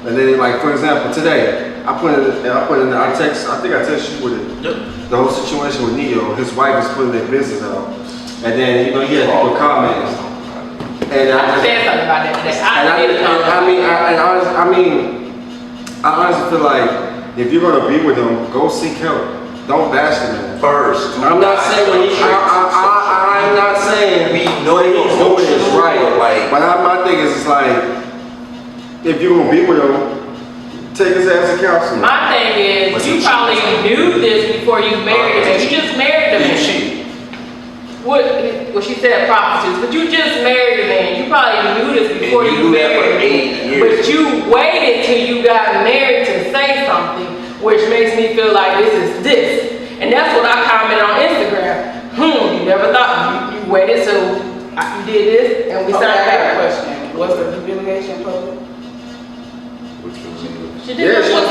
And then, like, for example, today, I think I texted you with it. Yep. The whole situation with Neo, his wife is putting their business out. And then, he had people commenting. And I said something about that today. I honestly feel like if you're gonna be with them, go seek help. Don't bash the man. First. I'm not saying I'm not saying We know he's doing this right. Like, But my thing is, it's like, if you're gonna be with him, take his ass to counseling. My thing is, you probably knew this before you married him. You just married the man. Well, she said prostitutes, but you just married a man. You probably knew this before And you you knew that married for 8 years. But you waited till you got married to say something, which makes me feel like this is this. And that's what I comment on Instagram. You never thought, you waited till you did this and we Okay, started I got a married. question. Was the humiliation public? She did It's on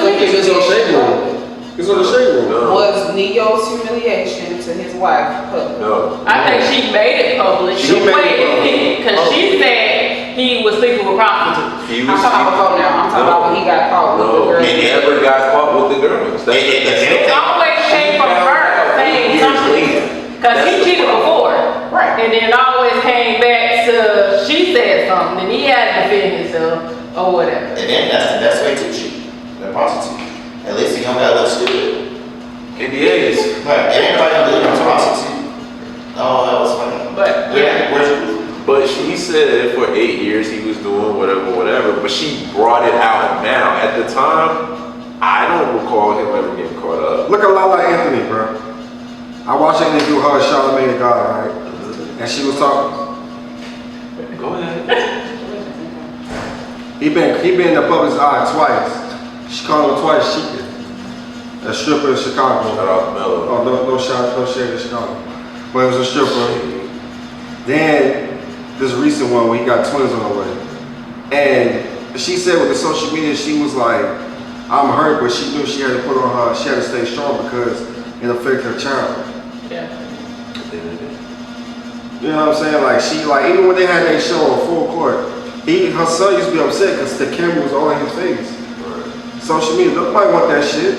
the shade room. It's on the shade room. No. Was Neo's humiliation to his wife public? No. I think she made it public. She made it public. Because she said he was sleeping with prostitutes. He I'm was talking about before now. I'm talking about when he got caught with the No, girl. he never got caught with the girls. It always came from her saying something. Because he cheated before. Right. And then it always came back to she said something and he had to defend himself or whatever. And then that's the best way to cheat. The prostitute. At least you don't gotta look stupid. NDAs. Right. And everybody don't believe I'm a prostitute. Oh, that was funny. But yeah. Where's your proof? But she said for 8 years he was doing whatever. But she brought it out now. At the time, I don't recall him ever getting caught up. Look at Lala Anthony, bro. I watched an interview with her, Charlamagne the God, right? And she was talking. Go ahead. He been in the public's eye twice. She called him twice cheating. a stripper in Chicago. Shout out to Mello. Oh, no shade in Chicago. But it was a stripper. Then, this recent one where he got twins on the way. And she said with the social media, she was like, I'm hurt, but she knew she had to put on her, she had to stay strong because it affected her child. Yeah. You know what I'm saying? Like, she, like, even when they had that show on Full Court, her son used to be upset because the camera was all in his face. Social media, nobody want that shit.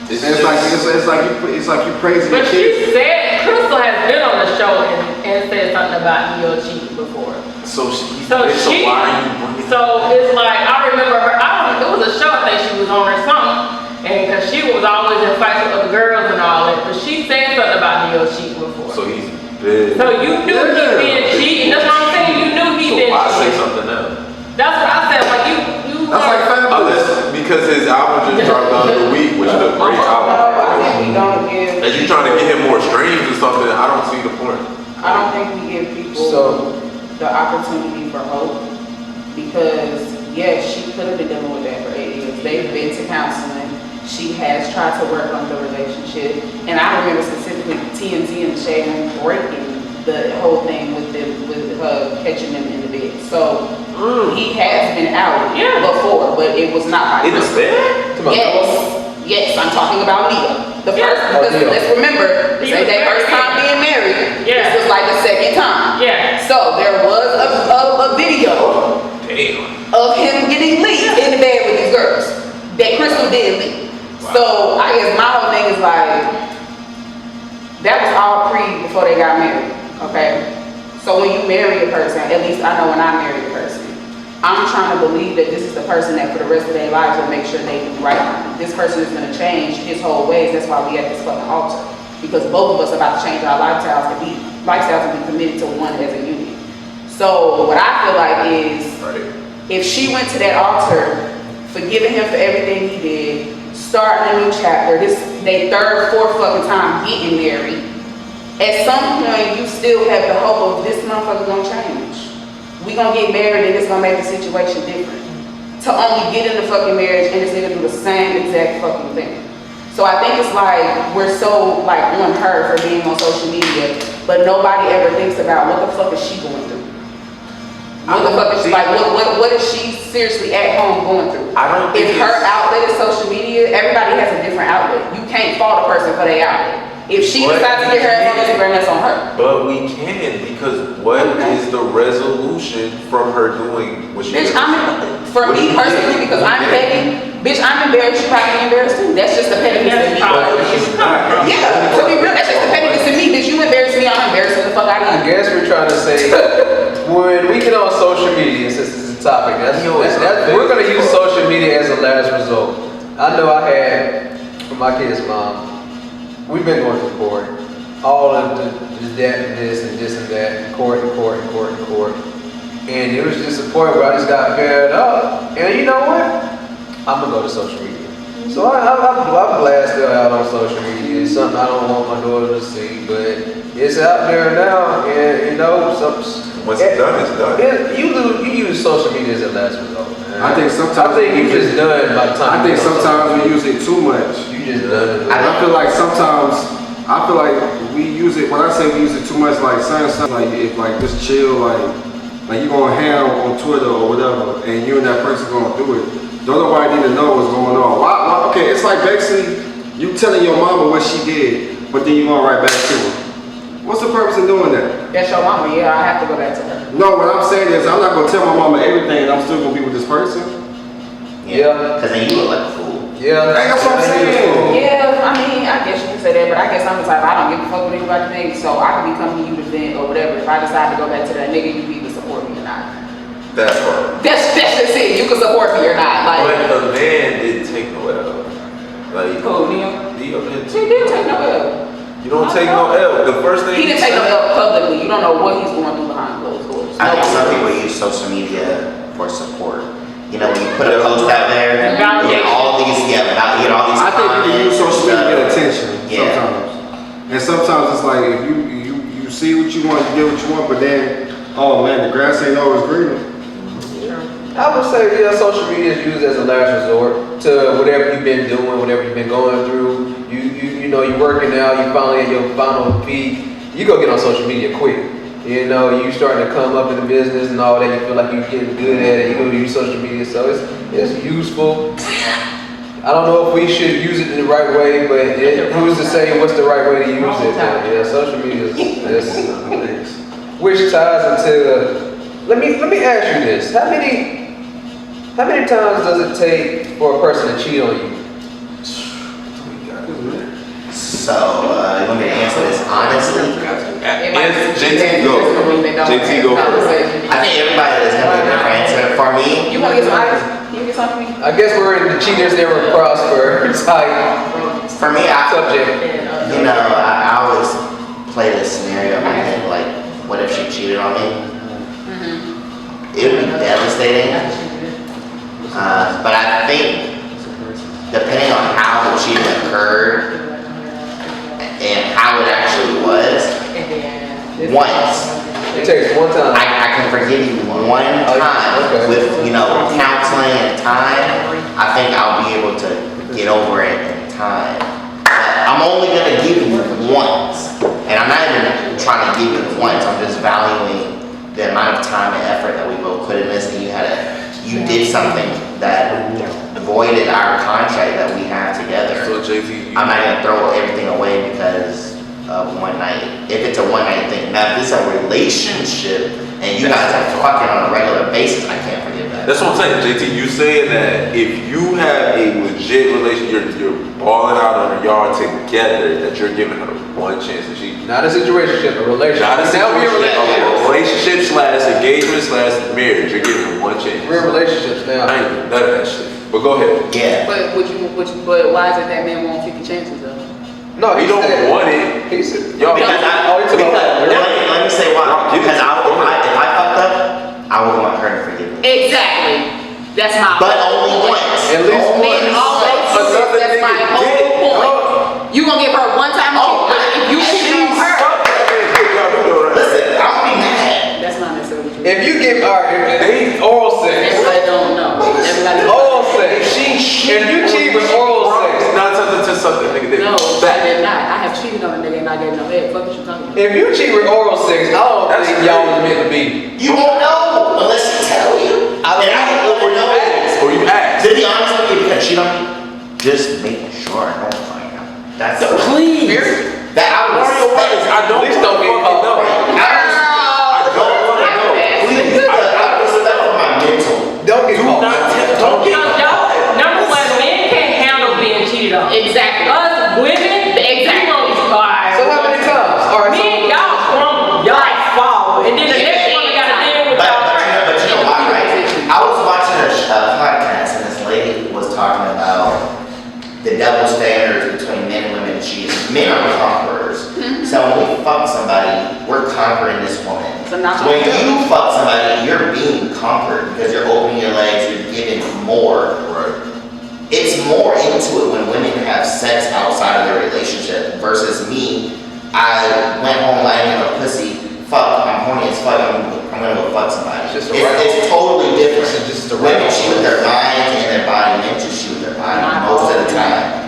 It's like you praising your But kids. she said, Crystal has been on the show and said something about Neo cheating before. So So why are you bringing So it's like, I remember her, it was a show I think she was on or something, and because she was always in fights with other girls and all that, but she said something about Neo cheating before. So he's big. So you knew he been cheating, that's what I'm saying, you knew he been So why say cheating. something else? That's what I said, like you That's like Unless because his album just dropped the other week, which is a great album. I think we don't give. As you trying to get him more streams or something, I don't see the point. I don't think we give people the opportunity for hope because yes, she could have been dealing with that for 8 years. They've been to counseling. She has tried to work on the relationship, and I remember specifically TNT and the Shade Room breaking the whole thing with her catching them in the bed. So he has been out before, but it was not by In the bed? Yes, I'm talking about Leah. The first, because let's remember, say their first time being married, this was like the second time. Yeah. So there was a video of him getting leaked in the bed with these girls that Crystal did leak. Wow. So I guess my whole thing is like, that was all before they got married, okay? So when you marry a person, at least I know when I marry a person, I'm trying to believe that this is the person that for the rest of their lives will make sure they do right. This person is going to change his whole ways. That's why we at this fucking altar. Because both of us are about to change our lifestyles and be committed to one as a unit. So what I feel like is, if she went to that altar, forgiving him for everything he did, starting a new chapter, this they third, fourth fucking time getting married, at some point you still have the hope of this motherfucker gonna change. We gonna get married and it's gonna make the situation different. To only get in the fucking marriage and this nigga do the same exact fucking thing. So I think it's like, we're so like on her for being on social media, but nobody ever thinks about what the fuck is she going through? What the fuck is she, like, what is she seriously at home going through? If her outlet is social media, everybody has a different outlet. You can't fault a person for their outlet. If she decides to get her ass on Instagram, that's on her. But we can, because what is the resolution from her doing what she Bitch, does? for me personally, because I'm petty, bitch, I'm embarrassed, you probably embarrassed too. That's just the pettiness in me. Yeah, to be real, that's just the pettiness in me. Bitch, you embarrass me, I'm embarrassing the fuck out of you. I guess we're trying to say, when we get on social media, since this is a topic, we're going to use social media as a last result. I know I had, for my kid's mom, we've been going to court, all of the that and this and this and that, and court and court and court and court. And it was just a point where I just got fed up. And you know what? I'm going to go to social media. So I'm blasted out on social media. It's something I don't want my daughter to see, but it's out there now. And you know, once it's done, it's done. You use social media as a last result, man. I think sometimes you just done by the time. I think sometimes we use it too much. You just done. I feel like sometimes we use it. When I say we use it too much, like saying something like if like just chill, like you gonna ham on Twitter or whatever, and you and that person gonna do it. Don't nobody need to know what's going on. Why? Okay, it's like basically you telling your mama what she did, but then you going right back to her. What's the purpose in doing that? That's your mama, yeah, I have to go back to her. No, what I'm saying is I'm not gonna tell my mama everything and I'm still gonna be with this person. Yeah. Because then you look like a fool. Yeah. That's what I'm saying. Yeah, I mean, I guess you can say that, but I guess I'm the type, I don't give a fuck what anybody thinks, so I could be coming to you to vent or whatever. If I decide to go back to that nigga, you either support me or not. That's hard. That's just it. You can support me or not. Like, But the man didn't take no L. Like, who, Neil? Leo didn't. He didn't take no L. You don't take no L. The first thing He didn't take no L publicly. You don't know what he's going through behind closed doors. I think some people use social media for support. You know, when you put a post out there, you get all these, you get all these. I think you can use social media to get attention sometimes. Yeah. And sometimes it's like if you see what you want, you get what you want, but then, oh man, the grass ain't always greener. I would say, yeah, social media is used as a last resort to whatever you've been doing, whatever you've been going through. You know, you're working out, you finally at your final peak. You go get on social media quick. You know, you starting to come up in the business and all that. You feel like you're getting good at it. You go use social media, so it's useful. I don't know if we should use it in the right way, but who's to say what's the right way to use it? But yeah, social media is which ties into. Let me ask you this: How many times does it take for a person to cheat on you? So, you want me to answer this honestly? JT go. JT go first. I think everybody is going to be a different answer. For me, You want to get some ice? Can you get some for me? I guess we're in the cheaters never prosper type for me, subject. you know, I always play this scenario in my head, like, what if she cheated on me? It would be devastating. But I think, depending on how the cheating occurred and how it actually was, once. It takes one time. I can forgive you one time with, you know, counseling and time. I think I'll be able to get over it in time. But I'm only gonna give you once, and I'm not even trying to give you once. I'm just valuing the amount of time and effort that we both put in this, and you did something that voided our contract that we have together. So JT, I'm not gonna throw everything away because of one night. If it's a one night thing. Now, if it's a relationship and you guys are fucking on a regular basis, I can't forgive that. that's what I'm saying, JT. You saying that if you have a legit relationship, you're balling out on the yard together, that you're giving her one chance to cheat. Not a situationship, a relationship. Not a Now we're in relationship relationships. / engagement / marriage. You're giving her one chance. We're in relationships now. I ain't doing none of that shit. But go ahead. Yeah. But but why is it that man want 50 chances though? No, You don't want it. He said, Yo, Because let me say why. Because if I fucked up, I would want her to forgive me. Exactly. That's my But only once. At least Man, always Another that's my nigga whole did. point. You gonna give her one time but if you cheat on her, Listen, I'll be mad. that's not necessarily true. if you give they oral sex, Everybody don't know. Everybody oral sex. If you cheat with oral sex, Not something to something, nigga. No, I did not. I have cheated on a nigga and I gave no head. Fuck what you talking about. if you cheat with oral sex, I don't That's think y'all was meant to be. You won't know unless she tell you. I don't And I know don't know. Or you ask. To be honest with you, because cheat on me, just making sure I don't find out. That's Please. that I would respect. I don't At least don't get caught. know. I don't want to know. Please, I respect for my mental. Don't get caught. Don't get Y'all, number one, men can't handle being cheated on. Exactly. Us women, Exactly. So how many times? All right, Men, y'all crumble, y'all fall, and then the next one gotta deal with But y'all. you know why, right? I was watching a podcast and this lady was talking about the double standards between men and women cheating. Men are conquerors. So when we fuck somebody, we're conquering this woman. So not When all. you fuck somebody, you're being conquered because you're opening your legs, you're giving more. Right. It's more into it when women have sex outside of their relationship versus me. I went home lying in a pussy. Fuck, I'm horny as fuck. I'm gonna go fuck somebody. It's just a It's totally different. It's just a Women right. shoot with their minds and their body. Men just shoot with their body most of the time.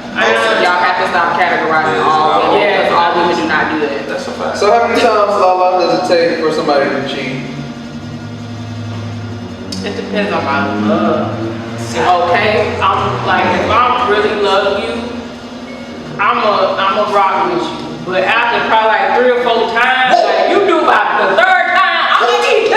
Y'all have to stop categorizing all women because all women do not do that. That's a fact. So how many times, Lala, does it take for somebody to cheat? It depends on my love. Okay. I'm like, if I really love you, I'm a rock with you. But after probably like 3 or 4 times, like you do about the 3rd time, I'm gonna need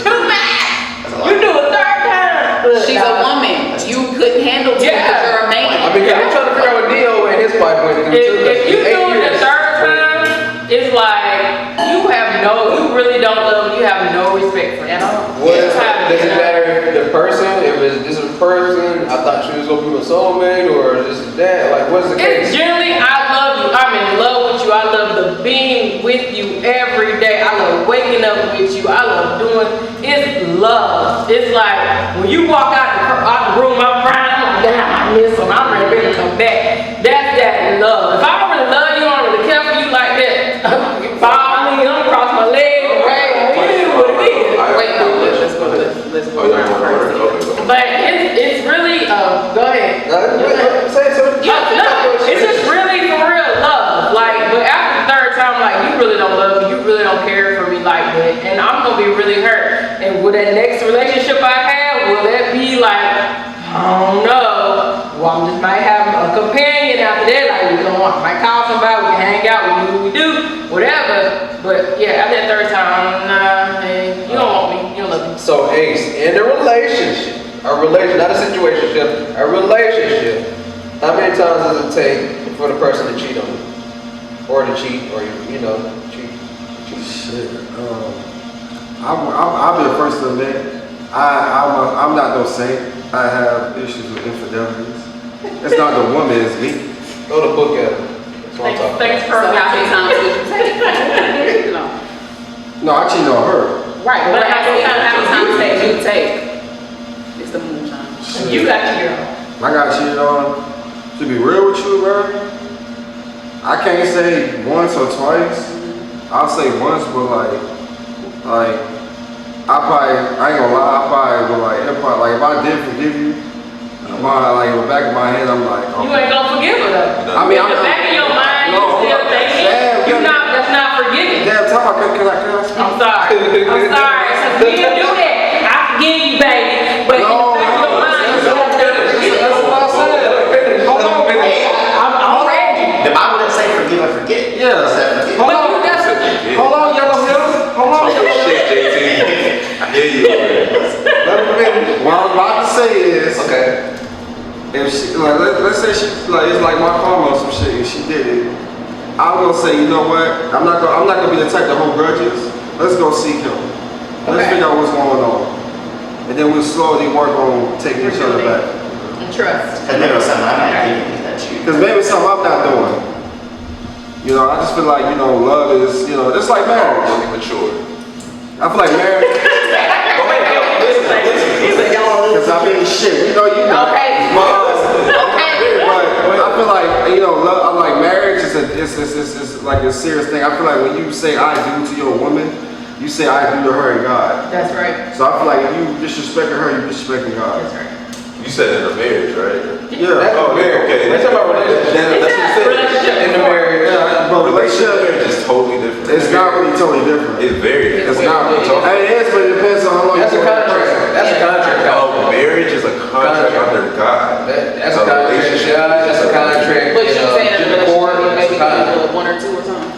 2 max. You do a 3rd time. She's a woman. You couldn't handle it because you're a man. I mean, I'm trying to figure out what Dio and his wife went through too. If you do 8 it years. the 3rd time, it's like you really don't love me. You have no respect for me. Does it matter if the person, if it's this person, I thought she was gonna be my soulmate, or this is that? Like, what's the It's case? generally, I love you. I'm in love with you. I love the being with you every day. I love waking up with you. I love doing. It's love. It's like when you walk out the room, I'm crying. I'm like, damn, I miss him. I'm ready to come back. That's that love. If I don't really love you, I don't really care for you like that. Follow me. I'm cross my legs. Right? It is what it is. Wait, no, let's go. Let's go. Oh, yeah, But it's really, go ahead. Say something. It's just really for real love. Like, but after the third time, like, you really don't love me, you really don't care for me like that, and I'm gonna be really hurt. And with that next relationship I have, will that be like, I don't know. Well, I just might have a companion after that. Like, we might call somebody, we can hang out, we do what we do, whatever. But yeah, after that third time, nah, man, you don't want me, you don't love me. So Ace, in a relationship, not a situationship, a relationship, how many times does it take for the person to cheat on you? Or to cheat, or cheat? Shit. I'll be the first to admit, I'm not no saint. I have issues with infidelities. It's not the woman, it's me. Throw the book at him. That's what I'm talking Thanks So for how many times did you take? No, I cheated on her. Right, but how many times did you take? It's the moonshine. Shit. You got cheated on. I got cheated on. To be real with you, bro, I can't say once or twice. I'll say once, but I ain't gonna lie, if I did forgive you, in the back of my head, I'm like, okay. You ain't gonna forgive her though. I mean, in the back of your mind, you still thinking, that's not forgiving. Damn, can I speak? I'm sorry. So we didn't do that. I forgive you, baby. But in the back of your mind, you still thinking. That's what I said. Hold on. I'm ready. The Bible doesn't say forgive and forget. Yeah. It said forgive. Hold on, Yellow Hill. Hold on, Yellow Hill. Shit, JT. I hear you. Let me finish. What I'm about to say is, Okay. if she, let's say it's like my karma or some shit, and she did it, I'm gonna say, you know what? I'm not gonna be the type to hold grudges. Let's go seek him. Let's figure out what's going on, and then we'll slowly work on taking each other back. And trust. Cause maybe it's something I'm not giving you that you. Because maybe it's something I'm not doing. I just feel like love is it's like marriage. Mature. I feel like marriage. Because I mean, shit, Okay. But I feel like love. I'm like marriage is it's like a serious thing. I feel like when you say I do to your woman, you say I do to her and God. That's right. So I feel like if you disrespecting her, you disrespecting God. That's right. You said in a marriage, right? Yeah. That's marriage. Okay. Let's talk about relationship. That's what you said. Relationship. In the marriage. Yeah, but relationship, Marriage is totally different. it's not really totally different. It's very different. It's not. And it is, but it depends on how long. That's a contract. That's a contract. Oh, marriage is a contract under God. That's a contract. That's a contract. But you saying in a in the court, relationship, maybe it's a contract. you do it one or two or something?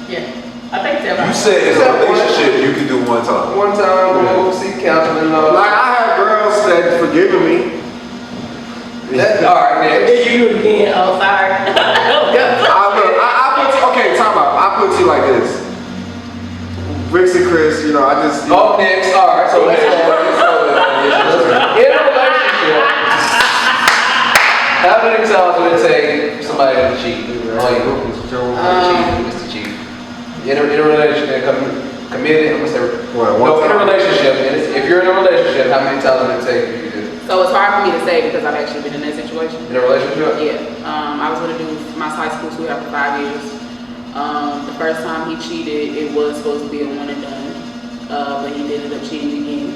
Yeah. I think it's You said it's a relationship you can do one time. One time, we'll see counseling. Like I have girls that forgiven me. All right, man. Did you do it again? Oh, sorry. Time out. I put you like this. Ricks and Chris, I just. Oh, next. All right. So let's go. In a relationship, how many times would it take for somebody to cheat on you? Mr. Cheat. In a relationship, committed. I'm gonna say. No, in a relationship. If you're in a relationship, how many times would it take for you to? So it's hard for me to say because I've actually been in that situation. In a relationship? Yeah. I was with a dude from my high school sweetheart for 5 years. The first time he cheated, it was supposed to be a one and done, but he ended up cheating again.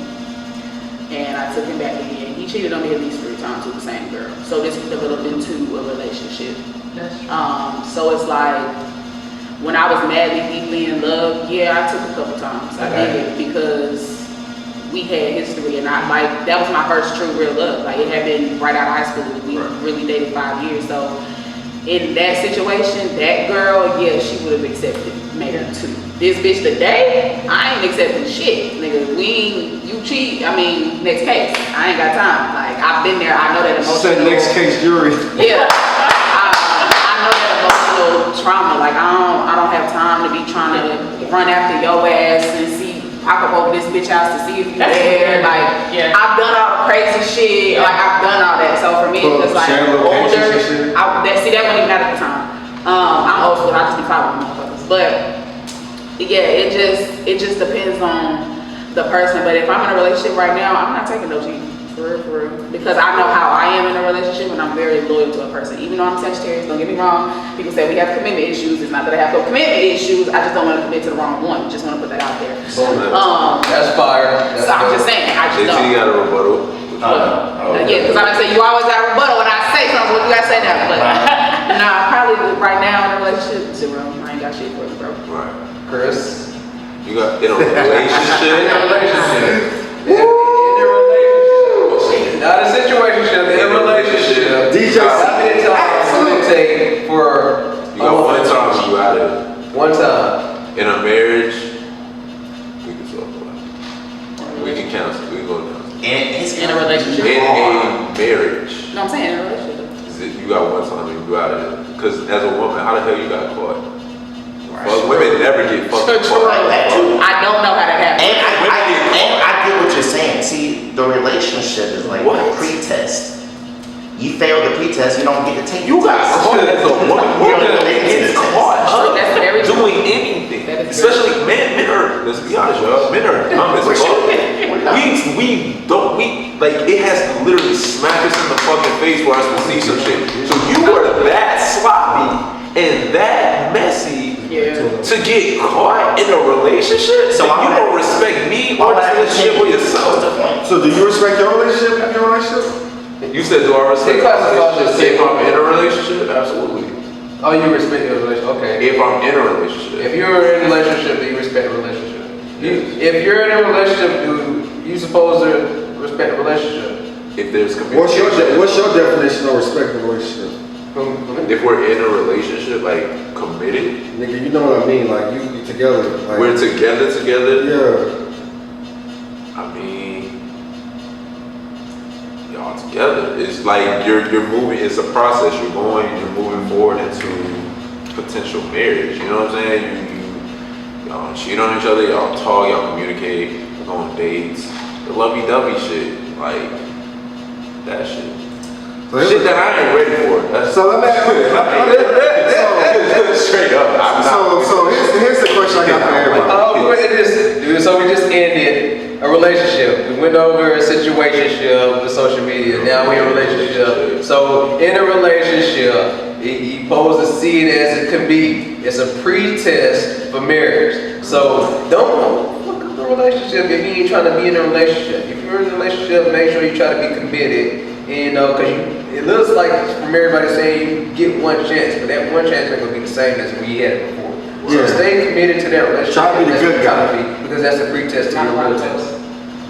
And I took him back again. He cheated on me at least 3 times with the same girl. So this developed into a relationship. That's true. So it's like, when I was madly, deeply in love, yeah, I took a couple times. I did because we had history, and that was my first true real love. Like, it had been right out of high school. We really dated 5 years. So in that situation, that girl, yeah, she would have accepted maybe 2. This bitch today, I ain't accepting shit, nigga. You cheat. I mean, next case. I ain't got time. Like, I've been there. I know that emotional. Said next case jury. Yeah. I know that emotional trauma. Like, I don't have time to be trying to run after your ass and pop up over this bitch house to see if you're there. Like, I've done all the crazy shit. Like, I've done all that. So for me, it was like older. That wasn't even at the time. I'm old school. I just be following motherfuckers. But yeah, it just depends on the person. But if I'm in a relationship right now, I'm not taking no cheating. For real. Because I know how I am in a relationship, and I'm very loyal to a person. Even though I'm Sagittarius, don't get me wrong. People say we have commitment issues. It's not that I have no commitment issues. I just don't want to commit to the wrong one. Just want to put that out there. That's fire. So I'm just saying. I just JT don't. got a rebuttal. I Yeah, because I say you always got a rebuttal when I say something. What you gotta say now? But nah, probably right now in a relationship, zero. I ain't got shit for you, bro. Right. Chris. You got in a relationship. In a relationship. Not a situationship, in a relationship. DJ, How many times would it take for You got one time you out of it. one time? In a marriage, we can talk about it. We can counsel. We can go down. In a relationship. In a marriage, No, I'm saying in a relationship. you got one time and you out of it. Because as a woman, how the hell you got caught? Fuck, women never get fucked. I don't know how that happened. And I get what you're saying. See, the relationship is like What? a pre-test. You fail the pre-test, you don't get to take You got caught as a woman. You don't get to Get take the caught test. That's very true. doing anything. That is Especially men are, let's be honest, y'all. Men are dumb as fuck. Like, it has to literally smack us in the fucking face for us to see some shit. So you were that sloppy and that messy to get caught in a relationship? So So you I'm don't respect me or Why would I this relationship continue? with yourself? What's the point? so do you respect your relationship in your relationship? You said, do I respect They my classify relationship? this If I'm in a relationship, absolutely. Oh, you respect your relationship. Okay. If I'm in a relationship. If you're in a relationship, do you respect the relationship? If you're in a relationship, do you supposed to respect the relationship? If there's What's communication. your definition of respect in a relationship? If we're in a relationship, like committed, Nigga, you know what I mean? Like you together. Like, we're together. Yeah. I mean, y'all together. It's like you're moving. It's a process. You're moving forward into potential marriage. You know what I'm saying? Y'all cheat on each other. Y'all talk. Y'all communicate. Go on dates. The lovey-dovey shit, like that shit. So Shit that I ain't ready for. That's So let me straight up. I'm not. So here's the question I got for everybody. So we just ended a relationship. We went over a situationship with social media. Now we're in a relationship. So in a relationship, you supposed to see it as it could be. It's a pre-test for marriage. So don't fuck up the relationship if you ain't trying to be in a relationship. If you're in a relationship, make sure you try to be committed. You know, because it looks like from everybody saying you get one chance, but that one chance ain't gonna be the same as we had it before. So stay committed to that relationship. Try to be the That's good what you're guy. trying to be, because that's a pre-test to your real test.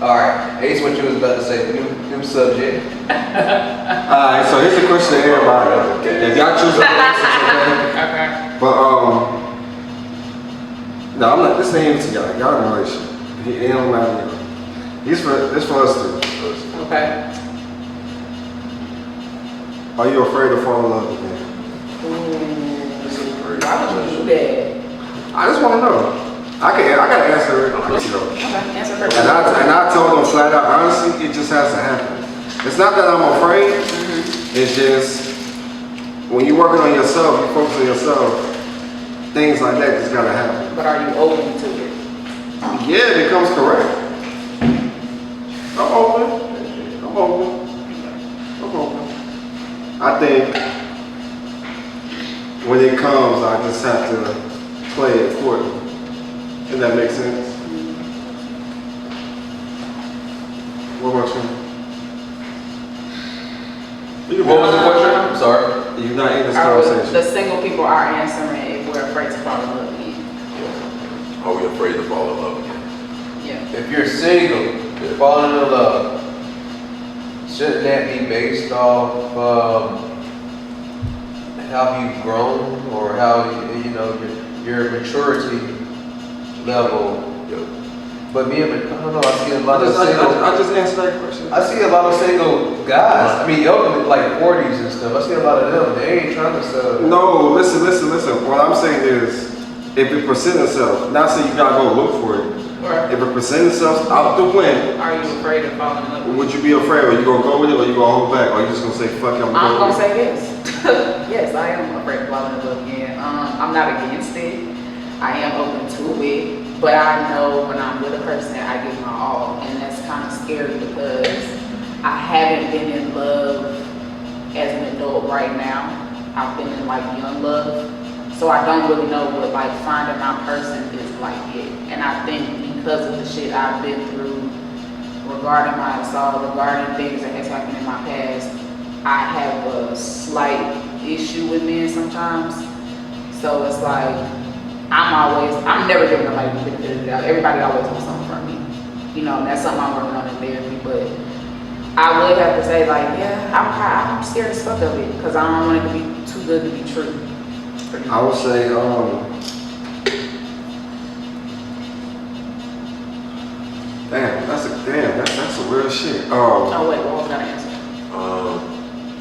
All right, Ace, what you was about to say? New subject. Alright, so here's the question to everybody. If y'all choose a relationship, Okay. but no, I'm not. This ain't even to y'all. Y'all in a relationship. It don't matter. This for us too. Okay. Are you afraid to fall in love again? Why would you do that? I just want to know. I gotta answer it. Okay, answer first. And I told them flat out, honestly, it just has to happen. It's not that I'm afraid. It's just when you're working on yourself, you focus on yourself. Things like that just gotta happen. But are you open to it? Yeah, it becomes correct. I'm open. I think when it comes, I just have to play it accordingly. Does that make sense? What about you? What was the question? I'm sorry. You're not in this The conversation. single people are answering if we're afraid to fall in love again. Are we afraid to fall in love again? Yeah. If you're single, falling in love, shouldn't that be based off how you've grown or how you know your maturity level? But me, I don't know. I see a lot of single. I just answered that question. I see a lot of single guys. I mean, elderly, like 40s and stuff. I see a lot of them. They ain't trying to sell. No, listen. What I'm saying is, if it presents itself, not saying you gotta go look for it. Or If it presents itself out the window, are you afraid of falling in love? would you be afraid? Are you gonna go with it, or you gonna hold back, or you just gonna say fuck it? I'm going gonna say yes. Yes, I am afraid of falling in love again. I'm not against it. I am open to it, but I know when I'm with a person, I give my all, and that's kind of scary because I haven't been in love as an adult right now. I've been in like young love, so I don't really know what like finding my person is like yet. And I think because of the shit I've been through regarding my assault, regarding things that has has happened in my past, I have a slight issue with men sometimes. So it's like, I'm never giving nobody the benefit of the doubt. Everybody always wants something from me. You know, and that's something I'm working on in therapy. But I would have to say, like, yeah, I'm scared as fuck of it because I don't want it to be too good to be true. I would say, that's some real shit. Oh wait, what was that answer?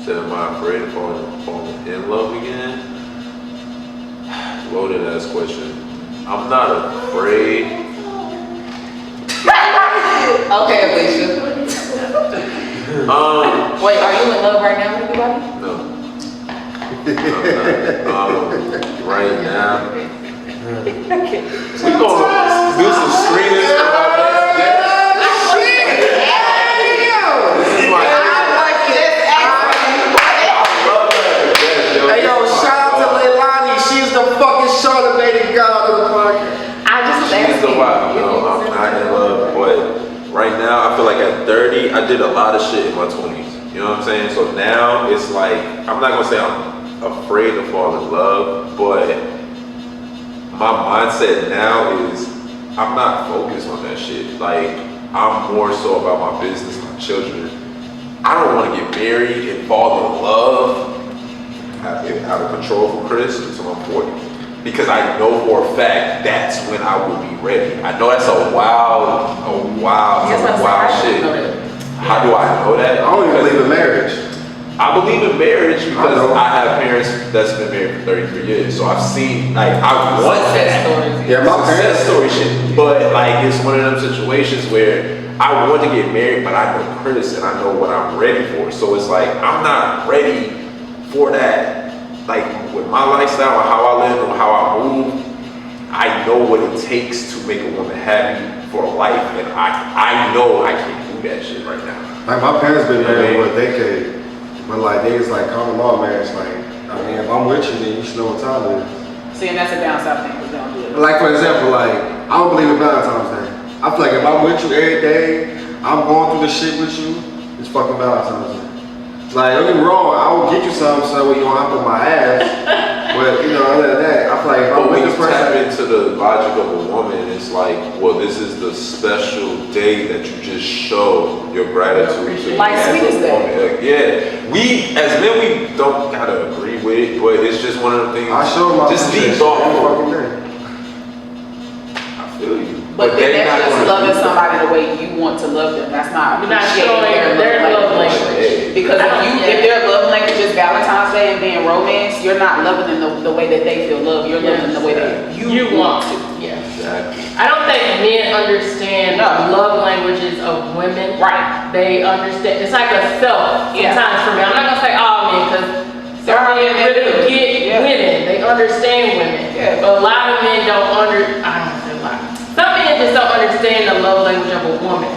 Said, am I afraid of falling in love again? Loaded ass question. I'm not afraid. Okay, Alicia. Wait, are you in love right now with anybody? No. I'm not. Right now. We gonna do some screenings for my best guest. This is my Hey yo, shout out to Lani. She's the fucking Charlemagne god of the podcast. I just She's the wild. No, I'm not in love, but right now I feel like at 30, I did a lot of shit in my 20s. You know what I'm saying? So now it's like, I'm not gonna say I'm afraid to fall in love, but my mindset now is I'm not focused on that shit. Like, I'm more so about my business, my children. I don't want to get married and fall in love, have a control for Chris until I'm 40. Because I know for a fact that's when I will be ready. I know that's a wild shit. How do I know that? I don't even believe in marriage. I believe in marriage because I have parents that's been married for 33 years. So I've seen, like, I want that. Yeah, my Success parents. story shit. But, like, it's one of them situations where I want to get married, but I know Chris and I know what I'm ready for. So it's like, I'm not ready for that. Like, with my lifestyle and how I live and how I move, I know what it takes to make a woman happy for life. And I know I can't do that shit right now. Like, my parents been married for a decade. But like, they was like common law marriage. Like, I mean, if I'm with you, then you should know what time it is. See, and that's a down south thing, because they don't do it. Like, for example, like, I don't believe in Valentine's Day. I feel like if I'm with you every day, I'm going through the shit with you, it's fucking Valentine's Day. Like, don't get me wrong, I will get you something so you don't have to my ass. But, you know, other than that, I feel like if I'm with when you this person. tap into the logic of a woman, it's like, well, this is the special day that you just show your gratitude to Like as a Sweetest Day. woman. Like, yeah, we as men, we don't gotta agree with it, but it's just one of the things. I show my just be appreciation every thoughtful. fucking day. I feel you. But then they're that's not just gonna loving do- somebody the way you want to love them. That's not You're not appreciating showing their love language. Because if their love language is Valentine's Day and being romance, you're not loving them the way that they feel love. You're loving them the way that you want to. Yeah. Exactly. I don't think men understand the love languages of women. Right. They understand. It's like a self Yeah. sometimes for me. I'm not gonna say all men because There are some men men that really do. get Yeah. women. They understand women. Yeah. But a lot of men don't I don't say a lot. Some men just don't understand the love language of a woman.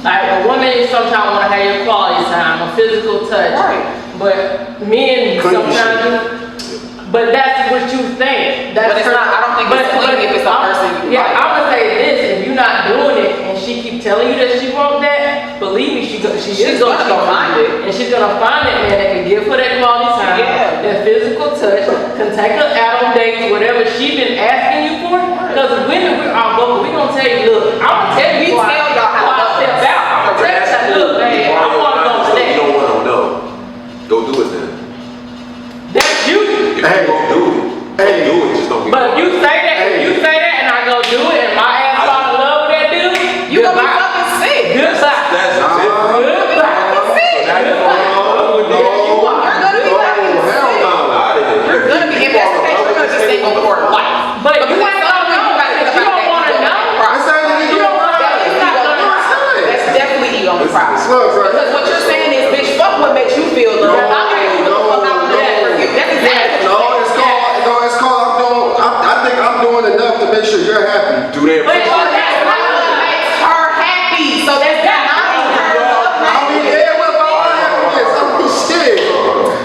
Like a woman sometimes want to have your quality time, a physical touch. Right. But men Clean sometimes. But that's what you think. That's But it's not, I don't think it's clean if it's a person you Yeah, like. I'm gonna say this: if you're not doing it, and she keep telling you that she wants that, believe me, she's gonna go find it. and she's gonna find that man that can give her that quality time, Yeah. that physical touch, can take her out on dates, whatever she been asking you for. Because women, we're all vocal. We gonna tell you, look, I'm gonna tell you, We before tell y'all how before I to step love us. out. I'm gonna tell you, look, man, I wanna go to You that. don't want to know. Go do it then. That's you. If you don't do it, Hey. don't do it. Just don't be. But if you say that, and I go do it, and my ass fall in love with that dude, You gonna be goodbye. fucking sick. Goodbye. That's different. Goodbye. So now you You're gonna be fucking sick. You're gonna be investigated. You're gonna be single for life. But you Because ain't that's gonna know something because you don't want to know. That's definitely ego and pride. Look, bro. Because what you're saying is, bitch, fuck what makes you feel good. If I make you the fuck out of that for you, that's exactly No, what it's called, I think I'm doing enough to make sure you're happy. Do that. But that's not what makes her happy. So that's not her love I mean, language. yeah, what about my happiness? I mean, shit.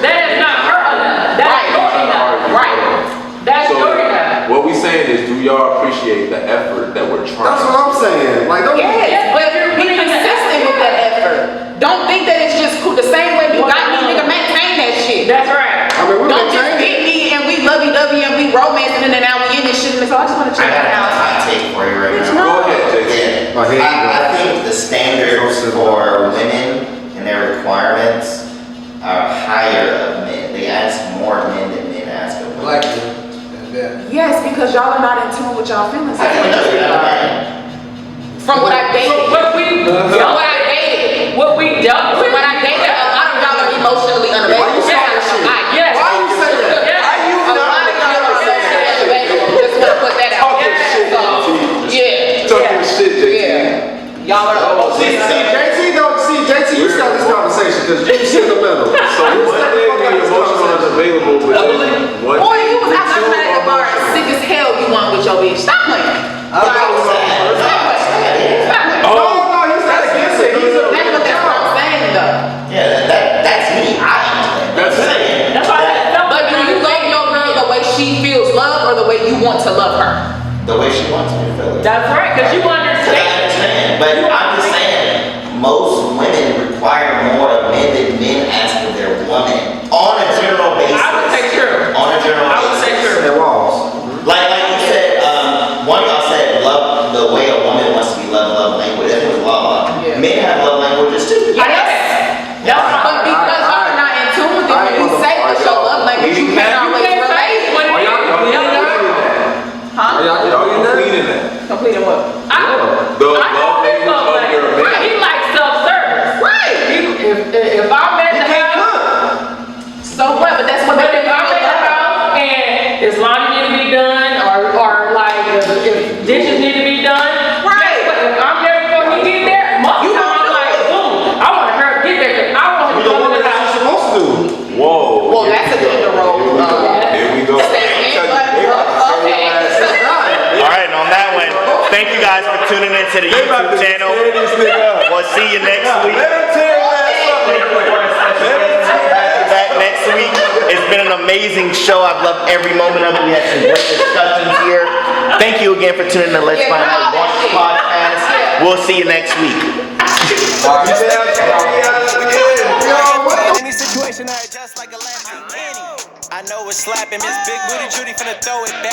that is not her enough. That's your enough. Right. That's So your enough. what we saying is, do y'all appreciate the effort that we're trying? That's what I'm saying. Like, don't. Yes, but be consistent with that effort. Don't think that it's just cool. we romancing and then now we in this shit, so I just want to I check got it a out. hot take for you right Bitch, now. no. Go ahead, JT. Yeah. Oh, here you go. I think the standards for women and their requirements are higher of men. They ask more men than men ask of women. Like that. Yes, because y'all are not in tune with y'all feelings. I didn't know you're not a man. From what I dated. What we From what I dated. what we dealt with. When I dated, a lot of y'all are emotionally unavailable. Why you saying shit? Yes. Why you say that? Yes. Why you A lot of y'all are emotionally unavailable. Just want to put that out. Talking shit, So, yeah. Talking shit, JT. Yeah. Y'all are JT, you start this conversation because you sit in the middle. So one day we emotional unavailable, but then one Boy, day you was we out too there at the bar emotional. sick as hell you want with your bitch. Stop playing. Stop playing. No, he's not against it. That's what I'm saying though. Yeah, that's me. I understand. That's it. That's why I said But do you love your girl the way she feels love or the way you want to love her? The way she wants me to feel it. That's right, because you I understand. understand, but I'm just saying, most women require more of men than men ask of their woman on a general basis. I would say true. On a general I would basis. say true. At walls. Like you said, one of y'all said love the way a woman wants to be loved, love language. That was Lala. Yeah. Men have love languages too. I know that. That's But because y'all are not in tune with it, when you say what's your love language, you can't always relate. what it is. Huh? Y'all completing that. Completing what? The I love know language his love of your language. man. He likes self-service. Right. If I'm at the house, So what? But that's what but they if I'm at the house and his laundry need to be done, or like if dishes need to be done, Right. guess what? If I'm there before he get there, most You of the time gonna I'm do like, it. boom, I want to hurry get there because I want You him to know come what in the that's house. supposed to do? Whoa. Well, that's a gender role. Here we go. Statement, but okay. All right, and on that one, thank you guys for tuning in to the YouTube channel. We'll see you next week. Back next week. It's been an amazing show. I've loved every moment of it. We had some great discussions here. Thank you again for tuning in to Let's Find Out One podcast. We'll see you next week. Any situation I adjust like a Latin. I know it's slapping. Miss Big Booty Judy finna throw it back.